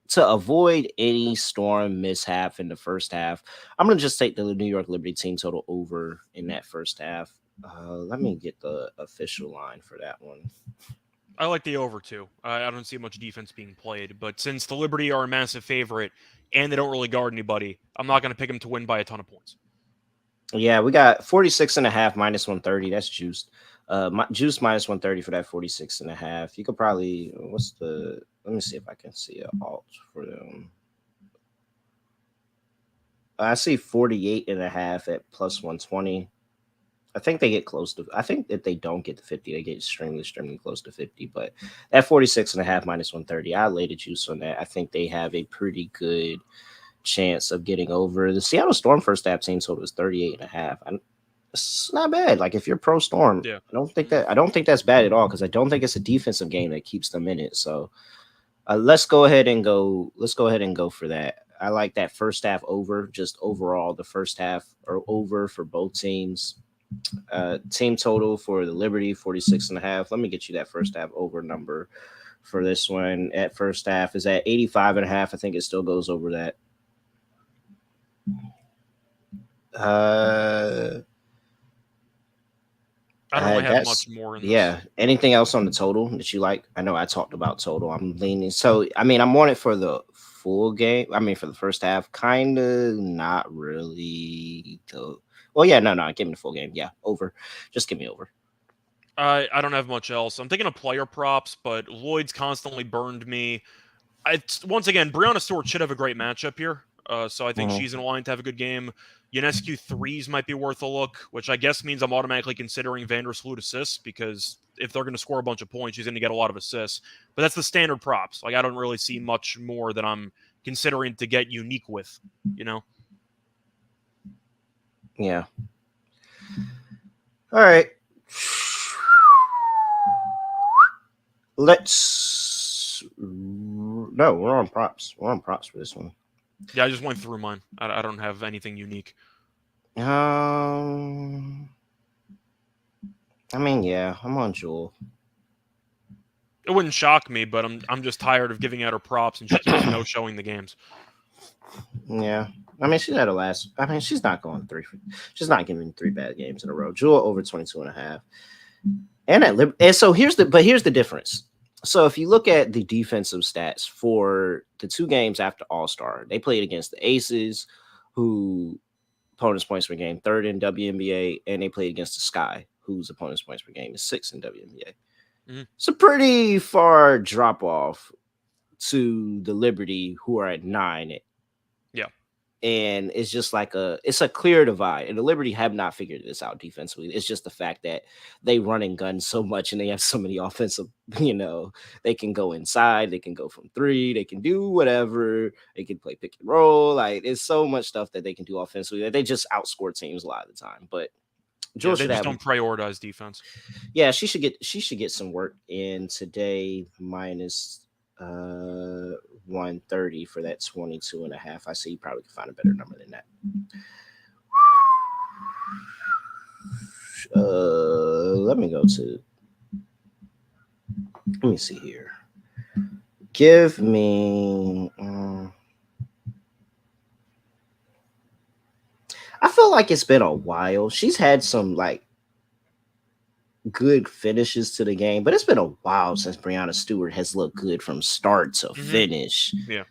to avoid any Storm mishap in the first half, I'm going to just take the New York Liberty team total over in that first half. Let me get the official line for that one. I like the over too. I don't see much defense being played, but since the Liberty are a massive favorite and they don't really guard anybody, I'm not going to pick them to win by a ton of points. Yeah, we got 46.5 minus 130. That's juiced. Juice minus 130 for that 46.5. You could probably, let me see if I can see an alt for them. I see 48.5 at plus 120. I think they get close to, I think if they don't get to 50, they get extremely close to 50. But at 46.5 minus 130, I laid a juice on that. I think they have a pretty good chance of getting over. The Seattle Storm first half team total was 38.5. It's not bad. Like if you're pro Storm, Yeah. I don't think that's bad at all because I don't think it's a defensive game that keeps them in it. So let's go ahead and go. Let's go ahead and go for that. I like that first half over. Just overall, the first half or over for both teams. Team total for the Liberty 46.5. Let me get you that first half over number for this one. At first half is at 85.5. I think it still goes over that. I don't really have much more in this. Yeah. Anything else on the total that you like? I know I talked about total. I'm leaning. So I mean, I'm on it for the full game. I mean, for the first half, kind of not really. Well, yeah, no, give me the full game. Yeah, over. Just give me over. I don't have much else. I'm thinking of player props, but Lloyd's constantly burned me. Once again, Breonna Stewart should have a great matchup here. So I think she's in line to have a good game. Ionescu threes might be worth a look, which I guess means I'm automatically considering Vandersloot assists because if they're going to score a bunch of points, she's going to get a lot of assists. But that's the standard props. Like I don't really see much more that I'm considering to get unique with, you know? Yeah. All right. No, we're on props. We're on props for this one. Yeah, I just went through mine. I don't have anything unique. I mean, yeah, I'm on Jewel. It wouldn't shock me, but I'm just tired of giving out her props, and she keeps no showing the games. Yeah, I mean, she's at a last. I mean, she's not going three. She's not giving 3 bad games in a row. Jewel over 22.5. And so here's the difference. So if you look at the defensive stats for the 2 games after All-Star, they played against the Aces, who opponents points per game 3rd in WNBA, and they played against the Sky, whose opponents points per game is 6th in WNBA. Mm-hmm. It's a pretty far drop off to the Liberty, who are at 9. Yeah. And it's just like it's a clear divide. And the Liberty have not figured this out defensively. It's just the fact that they run and gun so much and they have so many offensive, they can go inside, they can go from 3, they can do whatever, they can play pick and roll. Like it's so much stuff that they can do offensively that they just outscore teams a lot of the time. But they just don't prioritize defense. Yeah, she should get some work in today minus 130 for that 22.5. I see you probably can find a better number than that. Let me see here. Give me I feel like it's been a while. She's had some like good finishes to the game, but it's been a while since Breonna Stewart has looked good from start to finish. Yeah.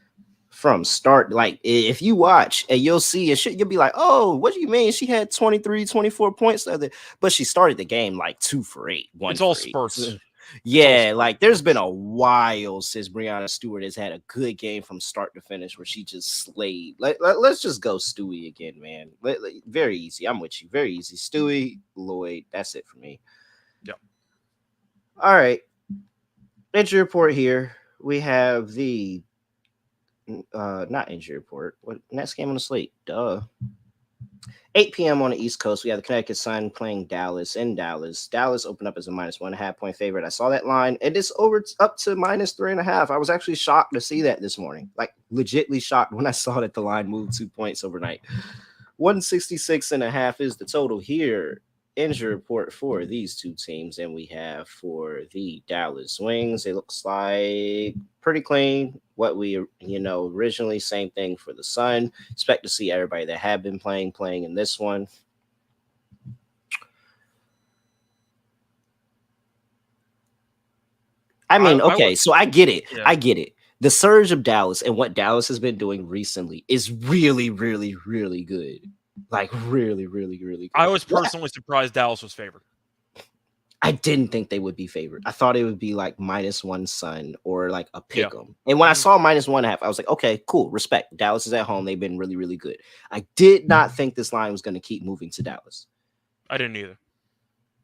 From start, like if you watch and you'll see it, you'll be like, oh, what do you mean? She had 23, 24 points the other, but she started the game like 2 for 8. It's all spurts. Yeah, like there's been a while since Breonna Stewart has had a good game from start to finish where she just slayed. Let's just go Stewie again, man. Very easy. I'm with you. Very easy. Stewie, Lloyd. That's it for me. Yep. All right. Injury report here. We have the not injury report. What next game on the slate? Duh. 8 p.m. on the East Coast, we have the Connecticut Sun playing Dallas in Dallas. Dallas opened up as a -1.5 point favorite. I saw that line, and it's up to -3.5. I was actually shocked to see that this morning, like legitly shocked when I saw that the line moved 2 points overnight. 166.5 is the total here. Injury report for these two teams, and we have for the Dallas Wings, it looks like pretty clean. What we originally, same thing for the Sun. Expect to see everybody that have been playing in this one. I mean, okay, so I get it. Yeah. I get it. The surge of Dallas and what Dallas has been doing recently is really, really, really good. Like really, really, really good. I was personally surprised Dallas was favored. I didn't think they would be favored. I thought it would be like -1 Sun or like a pick 'em. And when I saw -1.5, I was like, okay, cool, respect. Dallas is at home. They've been really, really good. I did not think this line was going to keep moving to Dallas. I didn't either.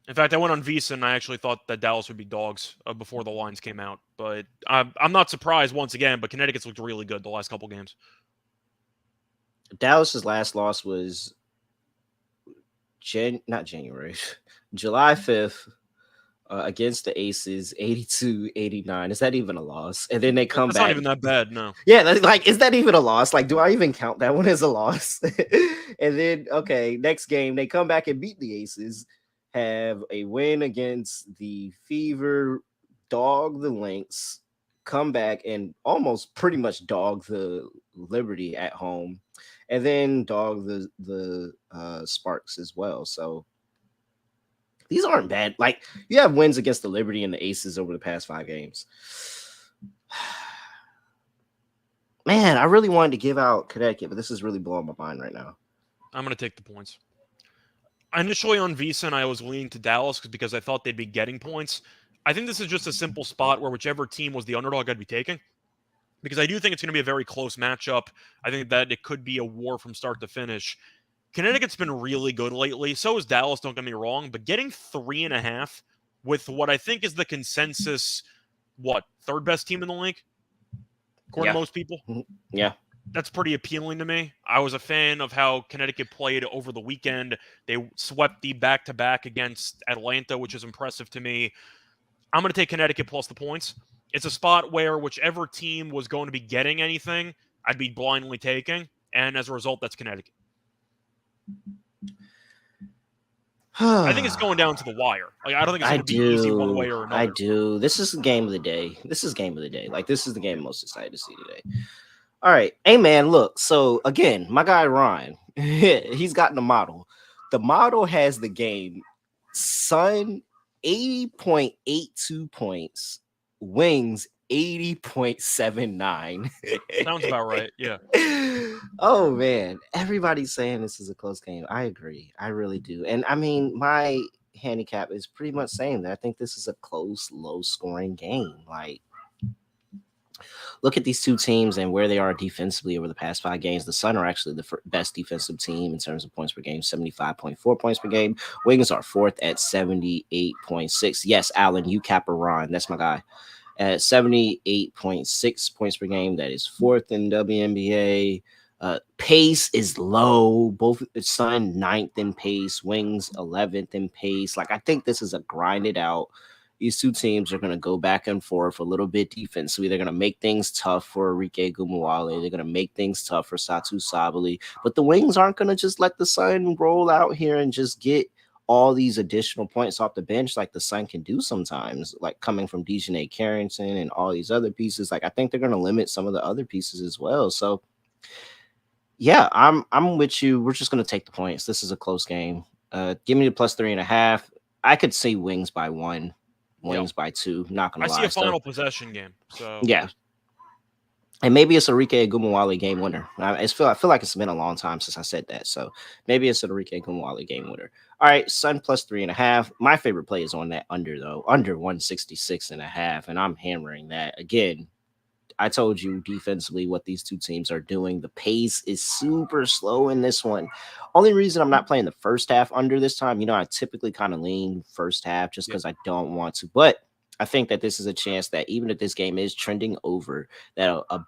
In fact, I went on Visa and I actually thought that Dallas would be dogs before the lines came out. But I'm not surprised once again, but Connecticut's looked really good the last couple games. Dallas's last loss was July 5th. Against the Aces, 82-89. Is that even a loss? And then they come back. That's not even that bad, no. Yeah, like, is that even a loss? Like, do I even count that one as a loss? And then, okay, next game, they come back and beat the Aces, have a win against the Fever, dog the Lynx, come back and almost pretty much dog the Liberty at home, and then dog the Sparks as well. So these aren't bad. Like, you have wins against the Liberty and the Aces over the past 5 games. Man, I really wanted to give out Connecticut, but this is really blowing my mind right now. I'm going to take the points. Initially on Visa, I was leaning to Dallas because I thought they'd be getting points. I think this is just a simple spot where whichever team was the underdog I'd be taking, because I do think it's going to be a very close matchup. I think that it could be a war from start to finish. Connecticut's been really good lately. So is Dallas, don't get me wrong. But getting 3.5 with what I think is the consensus, third best team in the league? According to most people? Yeah. That's pretty appealing to me. I was a fan of how Connecticut played over the weekend. They swept the back-to-back against Atlanta, which is impressive to me. I'm going to take Connecticut plus the points. It's a spot where whichever team was going to be getting anything, I'd be blindly taking. And as a result, that's Connecticut. I think it's going down to the wire. Like, I don't think it's going to be easy one way or another. I do. This is the game of the day. Like, this is the game I'm most excited to see today. All right. Hey, man, look. So, again, my guy, Ryan, he's gotten a model. The model has the game Sun 80.82 points, Wings 80.79. Sounds about right. Yeah. Oh man, everybody's saying this is a close game. I agree. I really do. And I mean, my handicap is pretty much saying that I think this is a close, low-scoring game. Like, look at these two teams and where they are defensively over the past 5 games. The Sun are actually the best defensive team in terms of points per game, 75.4 points per game. Wings are 4th at 78.6. Yes, Alan, you cap a Ron. That's my guy. At 78.6 points per game. That is 4th in WNBA. Pace is low. Both Sun 9th in pace, Wings 11th in pace. Like, I think this is a grinded out. These two teams are going to go back and forth a little bit defensively. They're going to make things tough for Enrique Gumuale. They're going to make things tough for Satu Sabali. But the Wings aren't going to just let the Sun roll out here and just get all these additional points off the bench like the Sun can do sometimes, like coming from Dejanay Carrington and all these other pieces. Like, I think they're going to limit some of the other pieces as well. So, yeah, I'm with you. We're just going to take the points. This is a close game. Give me the plus 3.5. I could see Wings by 1. Wings by 2. Not gonna lie. I see a final possession game. So yeah, and maybe it's Enrique Gumuale game winner. I feel like it's been a long time since I said that, so maybe it's Enrique Gumuale game winner. All right, Sun plus 3.5. My favorite play is on that under though, under 166.5, and I'm hammering that again. I told you defensively what these two teams are doing. The pace is super slow in this one. Only reason I'm not playing the first half under this time, I typically kind of lean first half just because I don't want to. But I think that this is a chance that even if this game is trending over, that a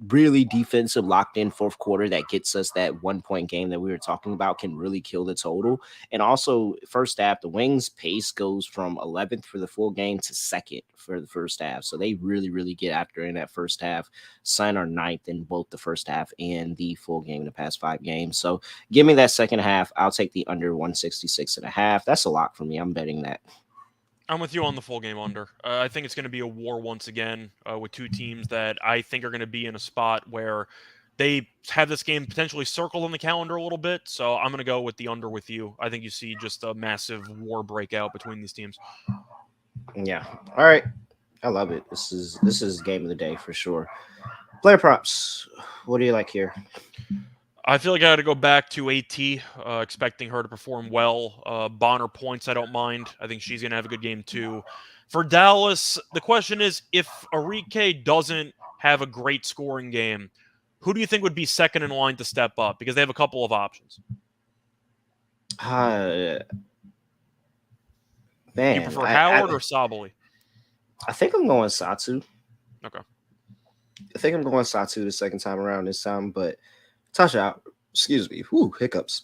really defensive locked in fourth quarter that gets us that 1 point game that we were talking about can really kill the total. And also first half, the Wings pace goes from 11th for the full game to second for the first half. So they really get after in that first half. Sun are ninth in both the first half and the full game in the past 5 games. So give me that second half. I'll take the under 166.5. That's a lock for me. I'm betting that. I'm with you on the full game under. I think it's going to be a war once again with two teams that I think are going to be in a spot where they have this game potentially circled on the calendar a little bit. So I'm going to go with the under with you. I think you see just a massive war breakout between these teams. Yeah. All right. I love it. This is game of the day for sure. Player props. What do you like here? I feel like I got to go back to AT, expecting her to perform well. Bonner points, I don't mind. I think she's going to have a good game too. For Dallas, the question is if Arike doesn't have a great scoring game, who do you think would be second in line to step up? Because they have a couple of options. Man, You prefer Howard or Sabali? I think I'm going Satu. Okay. I think I'm going Satu the second time around this time, but Tasha, excuse me, hiccups.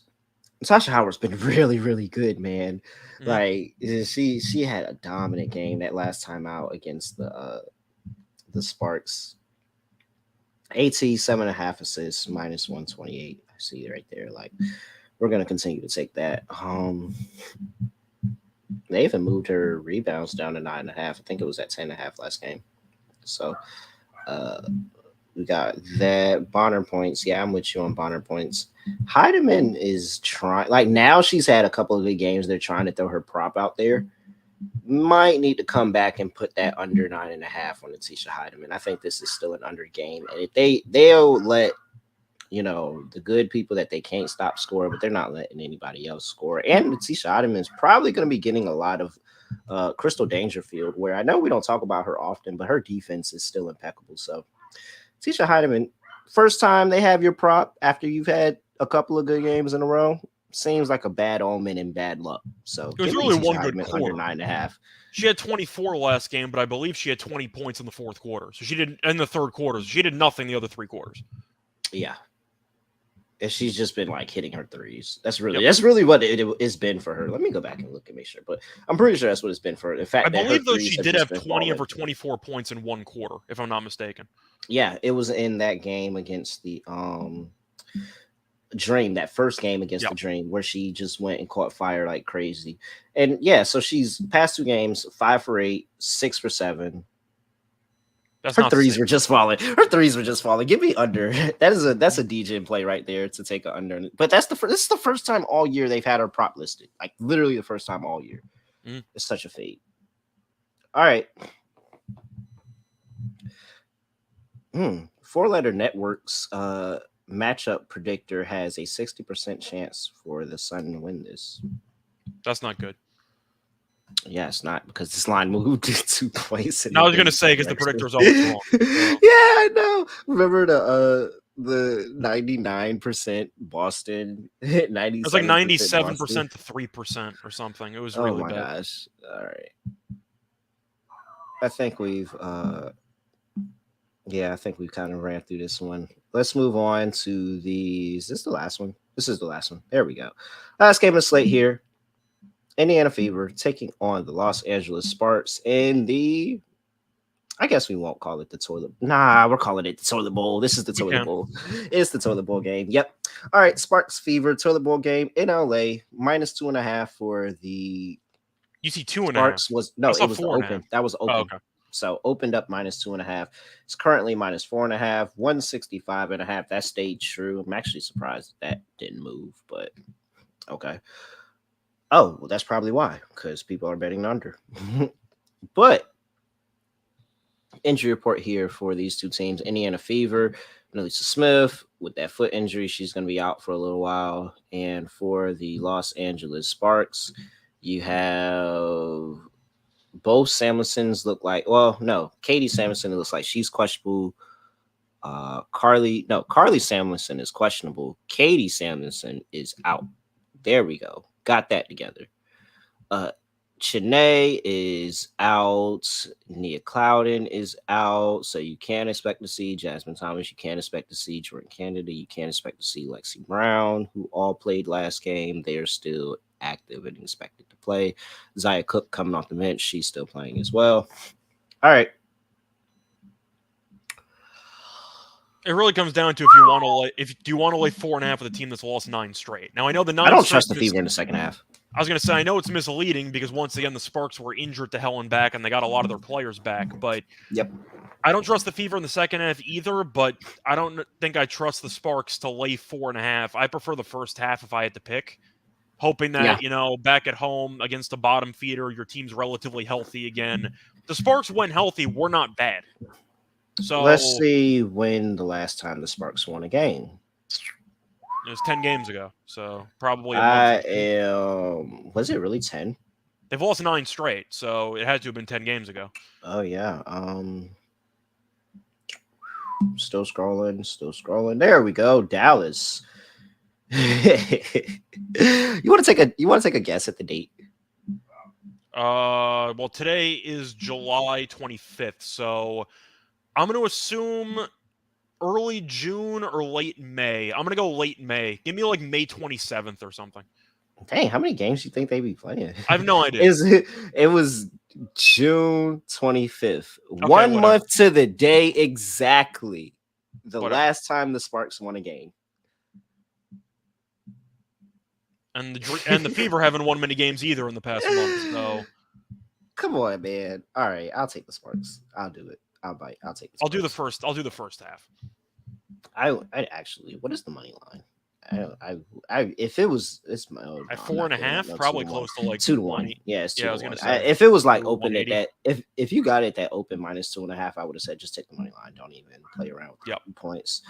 Tasha Howard's been really good, man. Mhm. Like she had a dominant game that last time out against the Sparks. AT 7.5 assists, minus 128. I see it right there. Like we're gonna continue to take that. They even moved her rebounds down to 9.5. I think it was at 10.5 last game. So we got that. Bonner points. Yeah, I'm with you on Bonner points. Heidemann is trying, like now she's had a couple of good games. They're trying to throw her prop out there. Might need to come back and put that under 9.5 on Letitia Heidemann. I think this is still an under game. And if they'll let the good people that they can't stop score, but they're not letting anybody else score. And Letitia Heidemann is probably going to be getting a lot of Crystal Dangerfield, where I know we don't talk about her often, but her defense is still impeccable. So Letitia Heidemann, first time they have your prop after you've had a couple of good games in a row, seems like a bad omen and bad luck. So it was really one good quarter. quarter. Under 9.5. She had 24 last game, but I believe she had 20 points in the fourth quarter. So she did in the third quarter. So she did nothing the other 3 quarters. Yeah. And she's just been like hitting her threes. That's really what it's been for her. Let me go back and look and make sure, but I'm pretty sure that's what it's been for her. In fact, I believe though she did have 20 of her 24 points in one quarter, if I'm not mistaken. Yeah, it was in that game against the Dream, that first game against the Dream, where she just went and caught fire like crazy. And yeah, so she's past 2 games, 5 for 8, 6 for 7. Her threes were just falling. Give me under. That's a DJ play right there to take an under. But this is the first time all year they've had her prop listed. Like literally the first time all year. It's such a fade. All right. 4-letter networks matchup predictor has a 60% chance for the Sun to win this. That's not good. Yeah, it's not, because this line moved 2 points. I was gonna say because the predictor's always wrong. So. Yeah, I know. Remember the 99% Boston, 97%. It's like 97% to 3% or something. It was really bad. Oh my gosh! All right, I think we've I think we've kind of ran through this one. Let's move on to is this the last one? This is the last one. There we go. Last game of the slate here. Indiana Fever taking on the Los Angeles Sparks in I guess we won't call it the toilet. Nah, we're calling it the toilet bowl. This is the toilet bowl. It's the toilet bowl game. Yep. All right. Sparks Fever toilet bowl game in LA. Minus 2.5 for the. You see 2.5. Sparks was no. It was open. That was open. Oh, okay. So opened up minus 2.5. It's currently minus 4.5. 165.5. That stayed true. I'm actually surprised that didn't move, but okay. Oh, well, that's probably why, because people are betting under. But injury report here for these two teams. Indiana Fever, Melissa Smith with that foot injury. She's going to be out for a little while. And for the Los Angeles Sparks, you have both Samuelsons look like, Katie Samuelson looks like she's questionable. Carly Samuelson is questionable. Katie Samuelson is out. There we go. Got that together. Chennai is out. Nia Clouden is out. So you can expect to see Jasmine Thomas. You can expect to see Jordan Canada. You can expect to see Lexi Brown, who all played last game. They are still active and expected to play. Zaya Cook coming off the bench. She's still playing as well. All right. It really comes down to if you want to do you want to lay 4.5 with a team that's lost 9 straight. Now I know the I 9 don't straight. trust the Fever in the second half. I was going to say I know it's misleading because once again the Sparks were injured to hell and back, and they got a lot of their players back. But Yep. I don't trust the Fever in the second half either. But I don't think I trust the Sparks to lay 4.5. I prefer the first half if I had to pick, hoping Yeah. that back at home against a bottom feeder, your team's relatively healthy again. The Sparks, when healthy, were not bad. So Let's see when the last time the Sparks won a game. it was 10 games ago, so probably a month. Was it really 10? They've lost 9 straight, so it had to have been 10 games ago. Oh yeah. Still scrolling. There we go. Dallas. You want to take a guess at the date? Well, today is July 25th, so I'm going to assume early June or late May. I'm going to go late May. Give me like May 27th or something. Dang, how many games do you think they be playing? I have no idea. It was June 25th. Okay, 1 whatever. month to the day exactly. The Whatever. last time the Sparks won a game. And the Fever haven't won many games either in the past month, so Come on, man. All right, I'll take the Sparks. I'll do it. I'll take the Sparks. I'll do the first half. I actually, what is the money line? If it was it's At 4.5, probably close to like 2-1. Yeah, it's 2 I was to 1. gonna say, If it was like open at 180. that, if you got it that open minus 2.5, I would have said just take the money line. Don't even play around with the points.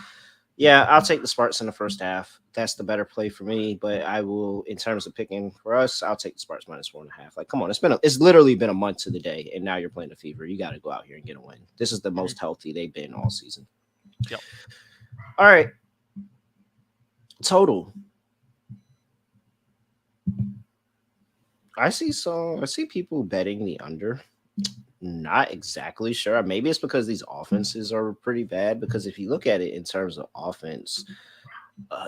Yeah, I'll take the Sparks in the first half. That's the better play for me. But I will, in terms of picking for us, I'll take the Sparks minus 4.5. Like, come on, it's literally been a month to the day, and now you're playing the Fever. You got to go out here and get a win. This is the most healthy they've been all season. Yep. All right. Total. I see people betting the under. Not exactly sure. Maybe it's because these offenses are pretty bad. Because if you look at it in terms of offense,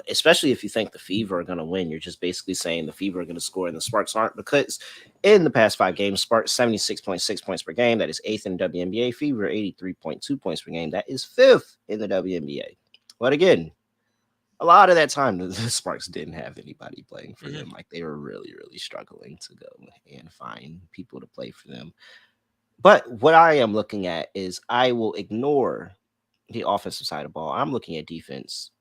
especially if you think the Fever are going to win, you're just basically saying the Fever are going to score and the Sparks aren't. Because in the past 5 games, Sparks 76.6 points per game. That is 8th in the WNBA. Fever 83.2 points per game. That is 5th in the WNBA. But again, a lot of that time, the Sparks didn't have anybody playing for them. Like, they were really, really struggling to go and find people to play for them. But what I am looking at is I will ignore the offensive side of the ball. I'm looking at defense.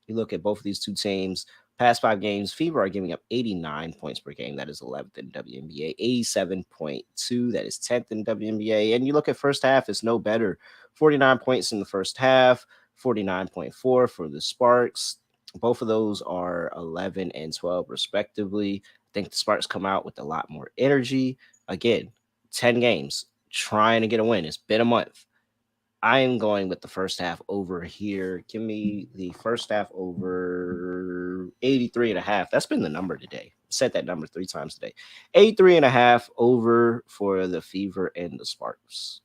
You look at both of these two teams, past 5 games, Fever are giving up 89 points per game. That is 11th in WNBA. 87.2, that is 10th in WNBA. And you look at first half, it's no better. 49 points in the first half, 49.4 for the Sparks. Both of those are 11 and 12 respectively. I think the Sparks come out with a lot more energy. Again, 10 games, trying to get a win. It's been a month. I am going with the first half over here. Give me the first half over 83.5. That's been the number today. Said that number 3 times today. 83.5 over for the Fever and the Sparks.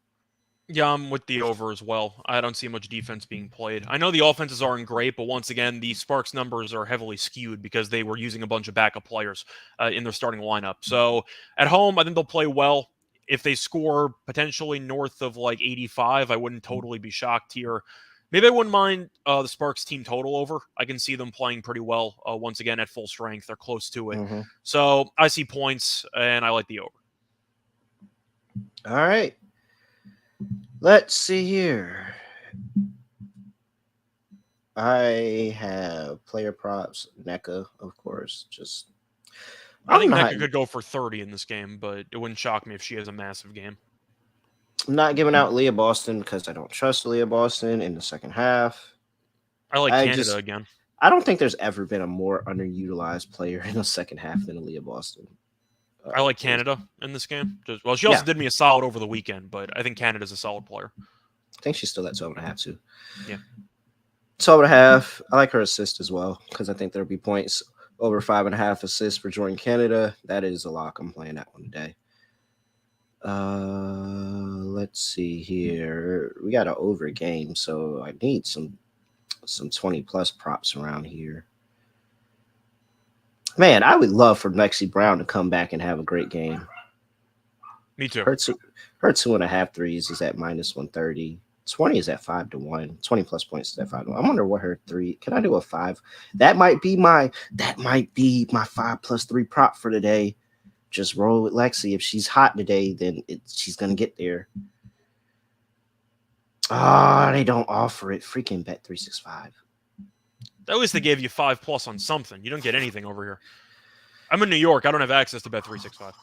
Yeah, I'm with the over as well. I don't see much defense being played. I know the offenses aren't great, but once again, the Sparks numbers are heavily skewed because they were using a bunch of backup players in their starting lineup. So at home, I think they'll play well. If they score potentially north of like 85, I wouldn't totally be shocked here. Maybe I wouldn't mind the Sparks team total over. I can see them playing pretty well once again at full strength. They're close to it. Mm-hmm. So I see points, and I like the over. All right. Let's see here. I have player props, NECA, of course. I think NECA could go for 30 in this game, but it wouldn't shock me if she has a massive game. I'm not giving out Leah Boston because I don't trust Leah Boston in the second half. I like Canada again. I don't think there's ever been a more underutilized player in the second half than Leah Boston. I like Canada in this game. She also did me a solid over the weekend, but I think Canada's a solid player. I think she's still at 12.5 too. Yeah. 12.5. I like her assist as well because I think there'll be points over 5.5 assists for Jordan Canada. That is a lock. I'm playing that one today. Let's see here. We got an over game, so I need some 20 plus props around here. Man, I would love for Lexi Brown to come back and have a great game. Me too. Her 2.5 threes is at minus 130. 20 is at 5-1. 20 plus points is at 5-1. I wonder what her three. Can I do a 5? That might be my 5+3 prop for today. Just roll with Lexi. If she's hot today, then she's gonna get there. Ah, they don't offer it. Freaking bet 365. At least they gave you 5+ on something. You don't get anything over here. I'm in New York. I don't have access to bet 365.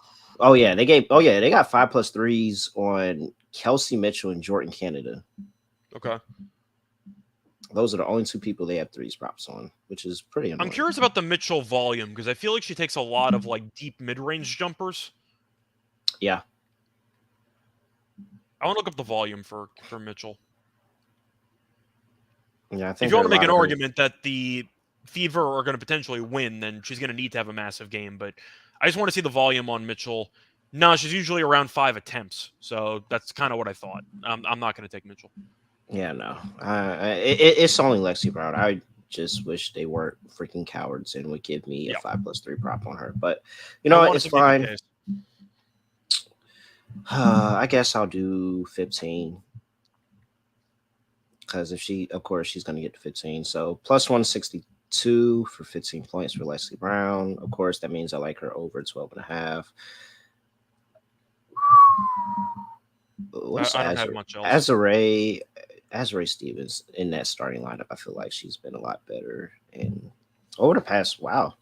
Oh yeah, they got 5+3s on Kelsey Mitchell and Jordan Canada. Okay. Those are the only two people they have threes props on, which is pretty annoying. I'm curious about the Mitchell volume because I feel like she takes a lot of like deep mid-range jumpers. Yeah. I want to look up the volume for Mitchell. Yeah, I think if you want to make an argument that the Fever are going to potentially win, then she's going to need to have a massive game. But I just want to see the volume on Mitchell. No, she's usually around 5 attempts, so that's kind of what I thought. I'm not going to take Mitchell. Yeah, no. It's only Lexi Brown. I just wish they weren't freaking cowards and would give me a 5+3 prop on her. But you know what? It's fine. I guess I'll do 15. Because if of course, she's going to get to 15. So plus 162 for 15 points for Leslie Brown. Of course, that means I like her over 12.5. I don't have much else. Azure Stevens in that starting lineup, I feel like she's been a lot better. And over the past, wow,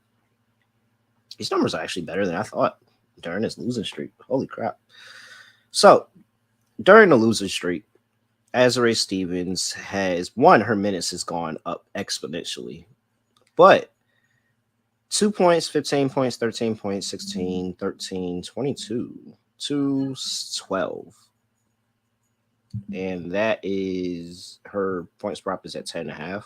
these numbers are actually better than I thought during this losing streak. Holy crap. So during the losing streak, Azure Stevens her minutes has gone up exponentially. But 2 points, 15 points, 13 points, 16, 13, 22, 2, 12. And that is her points prop is at 10.5.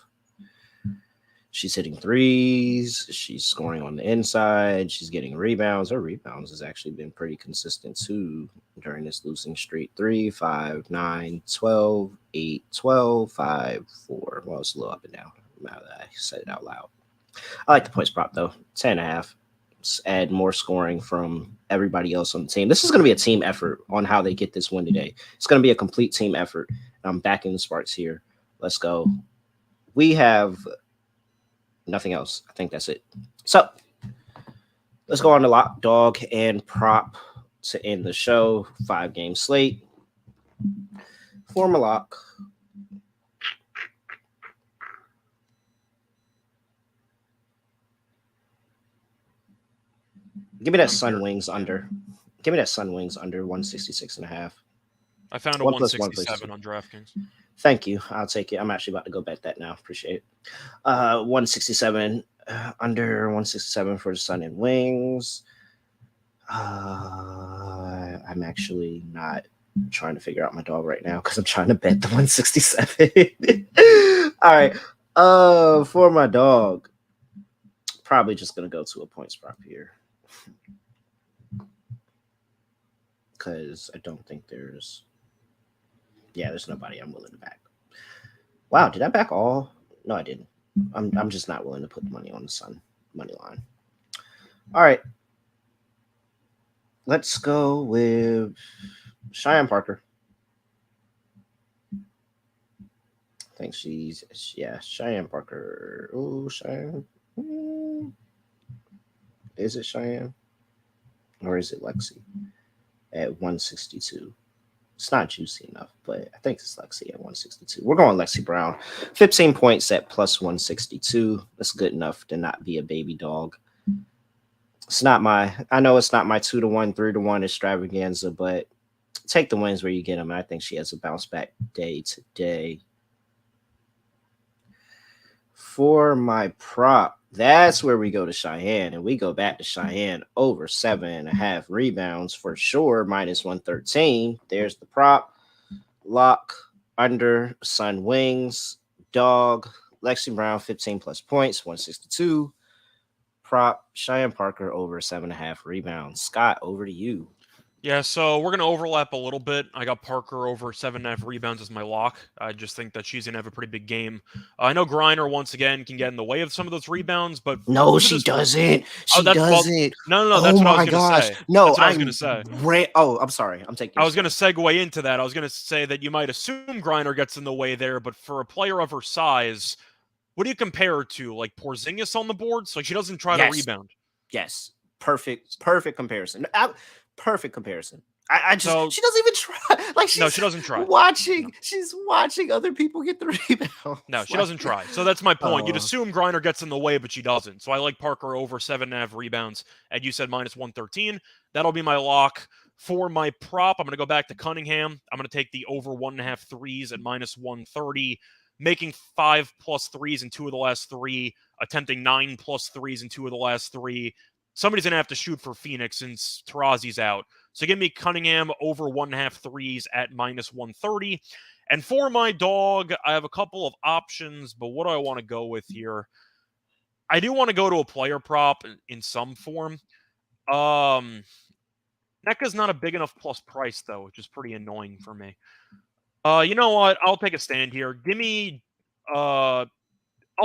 She's hitting threes. She's scoring on the inside. She's getting rebounds. Her rebounds has actually been pretty consistent too during this losing streak. 3, 5, 9, 12, 8, 12, 5, 4. Well, it's a little up and down now that I said it out loud. I like the points prop though. 10.5. Add more scoring from everybody else on the team. This is going to be a team effort on how they get this win today. It's going to be a complete team effort. I'm backing the Sparks here. Let's go. We have nothing else. I think that's it. So let's go on to lock, dog, and prop to end the show. 5-game slate. For my lock. Give me that Sun Wings under. Give me that Sun Wings under 166.5. I found a 167 on DraftKings. Thank you. I'll take it. I'm actually about to go bet that now. Appreciate it. 167 under 167 for the Sun and Wings. I'm actually not trying to figure out my dog right now because I'm trying to bet the 167. All right. For my dog, probably just gonna go to a points prop here. Because I don't think there's nobody I'm willing to back. Wow, did I back all? No, I didn't. I'm just not willing to put the money on the Sun money line. All right. Let's go with Cheyenne Parker. I think Cheyenne Parker. Oh, Cheyenne. Is it Cheyenne? Or is it Lexi? At 162. It's not juicy enough, but I think it's Lexi at 162. We're going Lexi Brown. 15 points at plus 162. That's good enough to not be a baby dog. I know it's not my 2-1, 3-1 extravaganza, but take the wins where you get them. And I think she has a bounce back day today. For my prop, that's where we go to Cheyenne, and we go back to Cheyenne over 7.5 rebounds for sure, minus 113. There's the prop. Lock under Sun Wings. Dog, Lexi Brown, 15 plus points, 162. Prop, Cheyenne Parker over 7.5 rebounds. Scott, over to you. Yeah, so we're going to overlap a little bit. I got Parker over 7.5 rebounds as my lock. I just think that she's going to have a pretty big game. I know Griner, once again, can get in the way of some of those rebounds, but No, to she this doesn't. oh, She that's well, doesn't. no, Oh that's what I was my going to gosh. say. No, That's what I was going to say. Oh, I'm sorry. I'm taking I your was going to stuff. segue into that. I was going to say that you might assume Griner gets in the way there, but for a player of her size, what do you compare her to? Like Porzingis on the boards? Like she doesn't try to Yes. rebound. Yes. Perfect comparison. Perfect comparison. I just So she doesn't even try. Like no, she doesn't try. No. she's watching other people get the No, rebounds. she doesn't try. So that's my point. You'd Uh, assume Griner gets in the way, but she doesn't. So I like Parker over 7.5 rebounds. And you said minus 113. That'll be my lock. For my prop, I'm going to go back to Cunningham. I'm going to take the over 1.5 threes at minus 130, making 5+ threes in 2 of the last 3, attempting 9+ threes in 2 of the last 3. Somebody's going to have to shoot for Phoenix since Tarazi's out. So give me Cunningham over 1.5 threes at minus 130. And for my dog, I have a couple of options, but what do I want to go with here? I do want to go to a player prop in some form. NECA's not a big enough plus price, though, which is pretty annoying for me. You know what? I'll take a stand here. Give me, I'll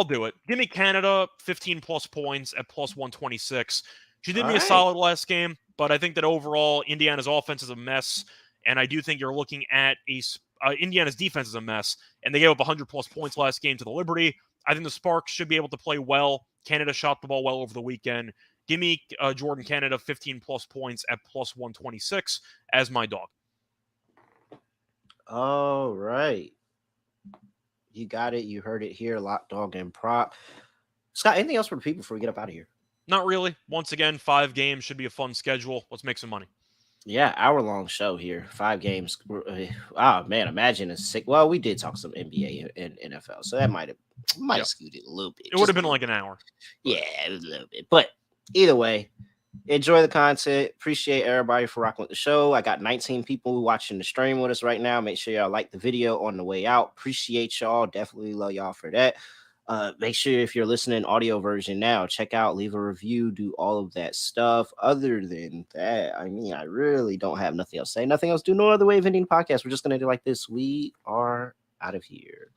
do it. Give me Canada 15+ points at plus 126. She did all me a right. solid last game, but I think that overall Indiana's offense is a mess, and I do think you're looking at Indiana's defense is a mess, and they gave up 100+ points last game to the Liberty. I think the Sparks should be able to play well. Canada shot the ball well over the weekend. Give me Jordan Canada 15+ points at plus 126 as my dog. All right. You got it. You heard it here. Lock, dog, and prop. Scott, anything else for the people before we get up out of here? Not really. Once again, 5 games should be a fun schedule. Let's make some money. Yeah, hour-long show here. 5 games. Oh man, imagine a sick. Well, we did talk some NBA and NFL, so that might have Yep. skewed it a little bit. It would have been like an hour. Yeah, a little bit. But either way, enjoy the content. Appreciate everybody for rocking with the show. I got 19 people watching the stream with us right now. Make sure y'all like the video on the way out. Appreciate y'all. Definitely love y'all for that. Make sure if you're listening audio version now, check out, leave a review, do all of that stuff. Other than that, I mean, I really don't have nothing else to say. Nothing else. Do no other way of ending the podcast. We're just gonna do like this. We are out of here.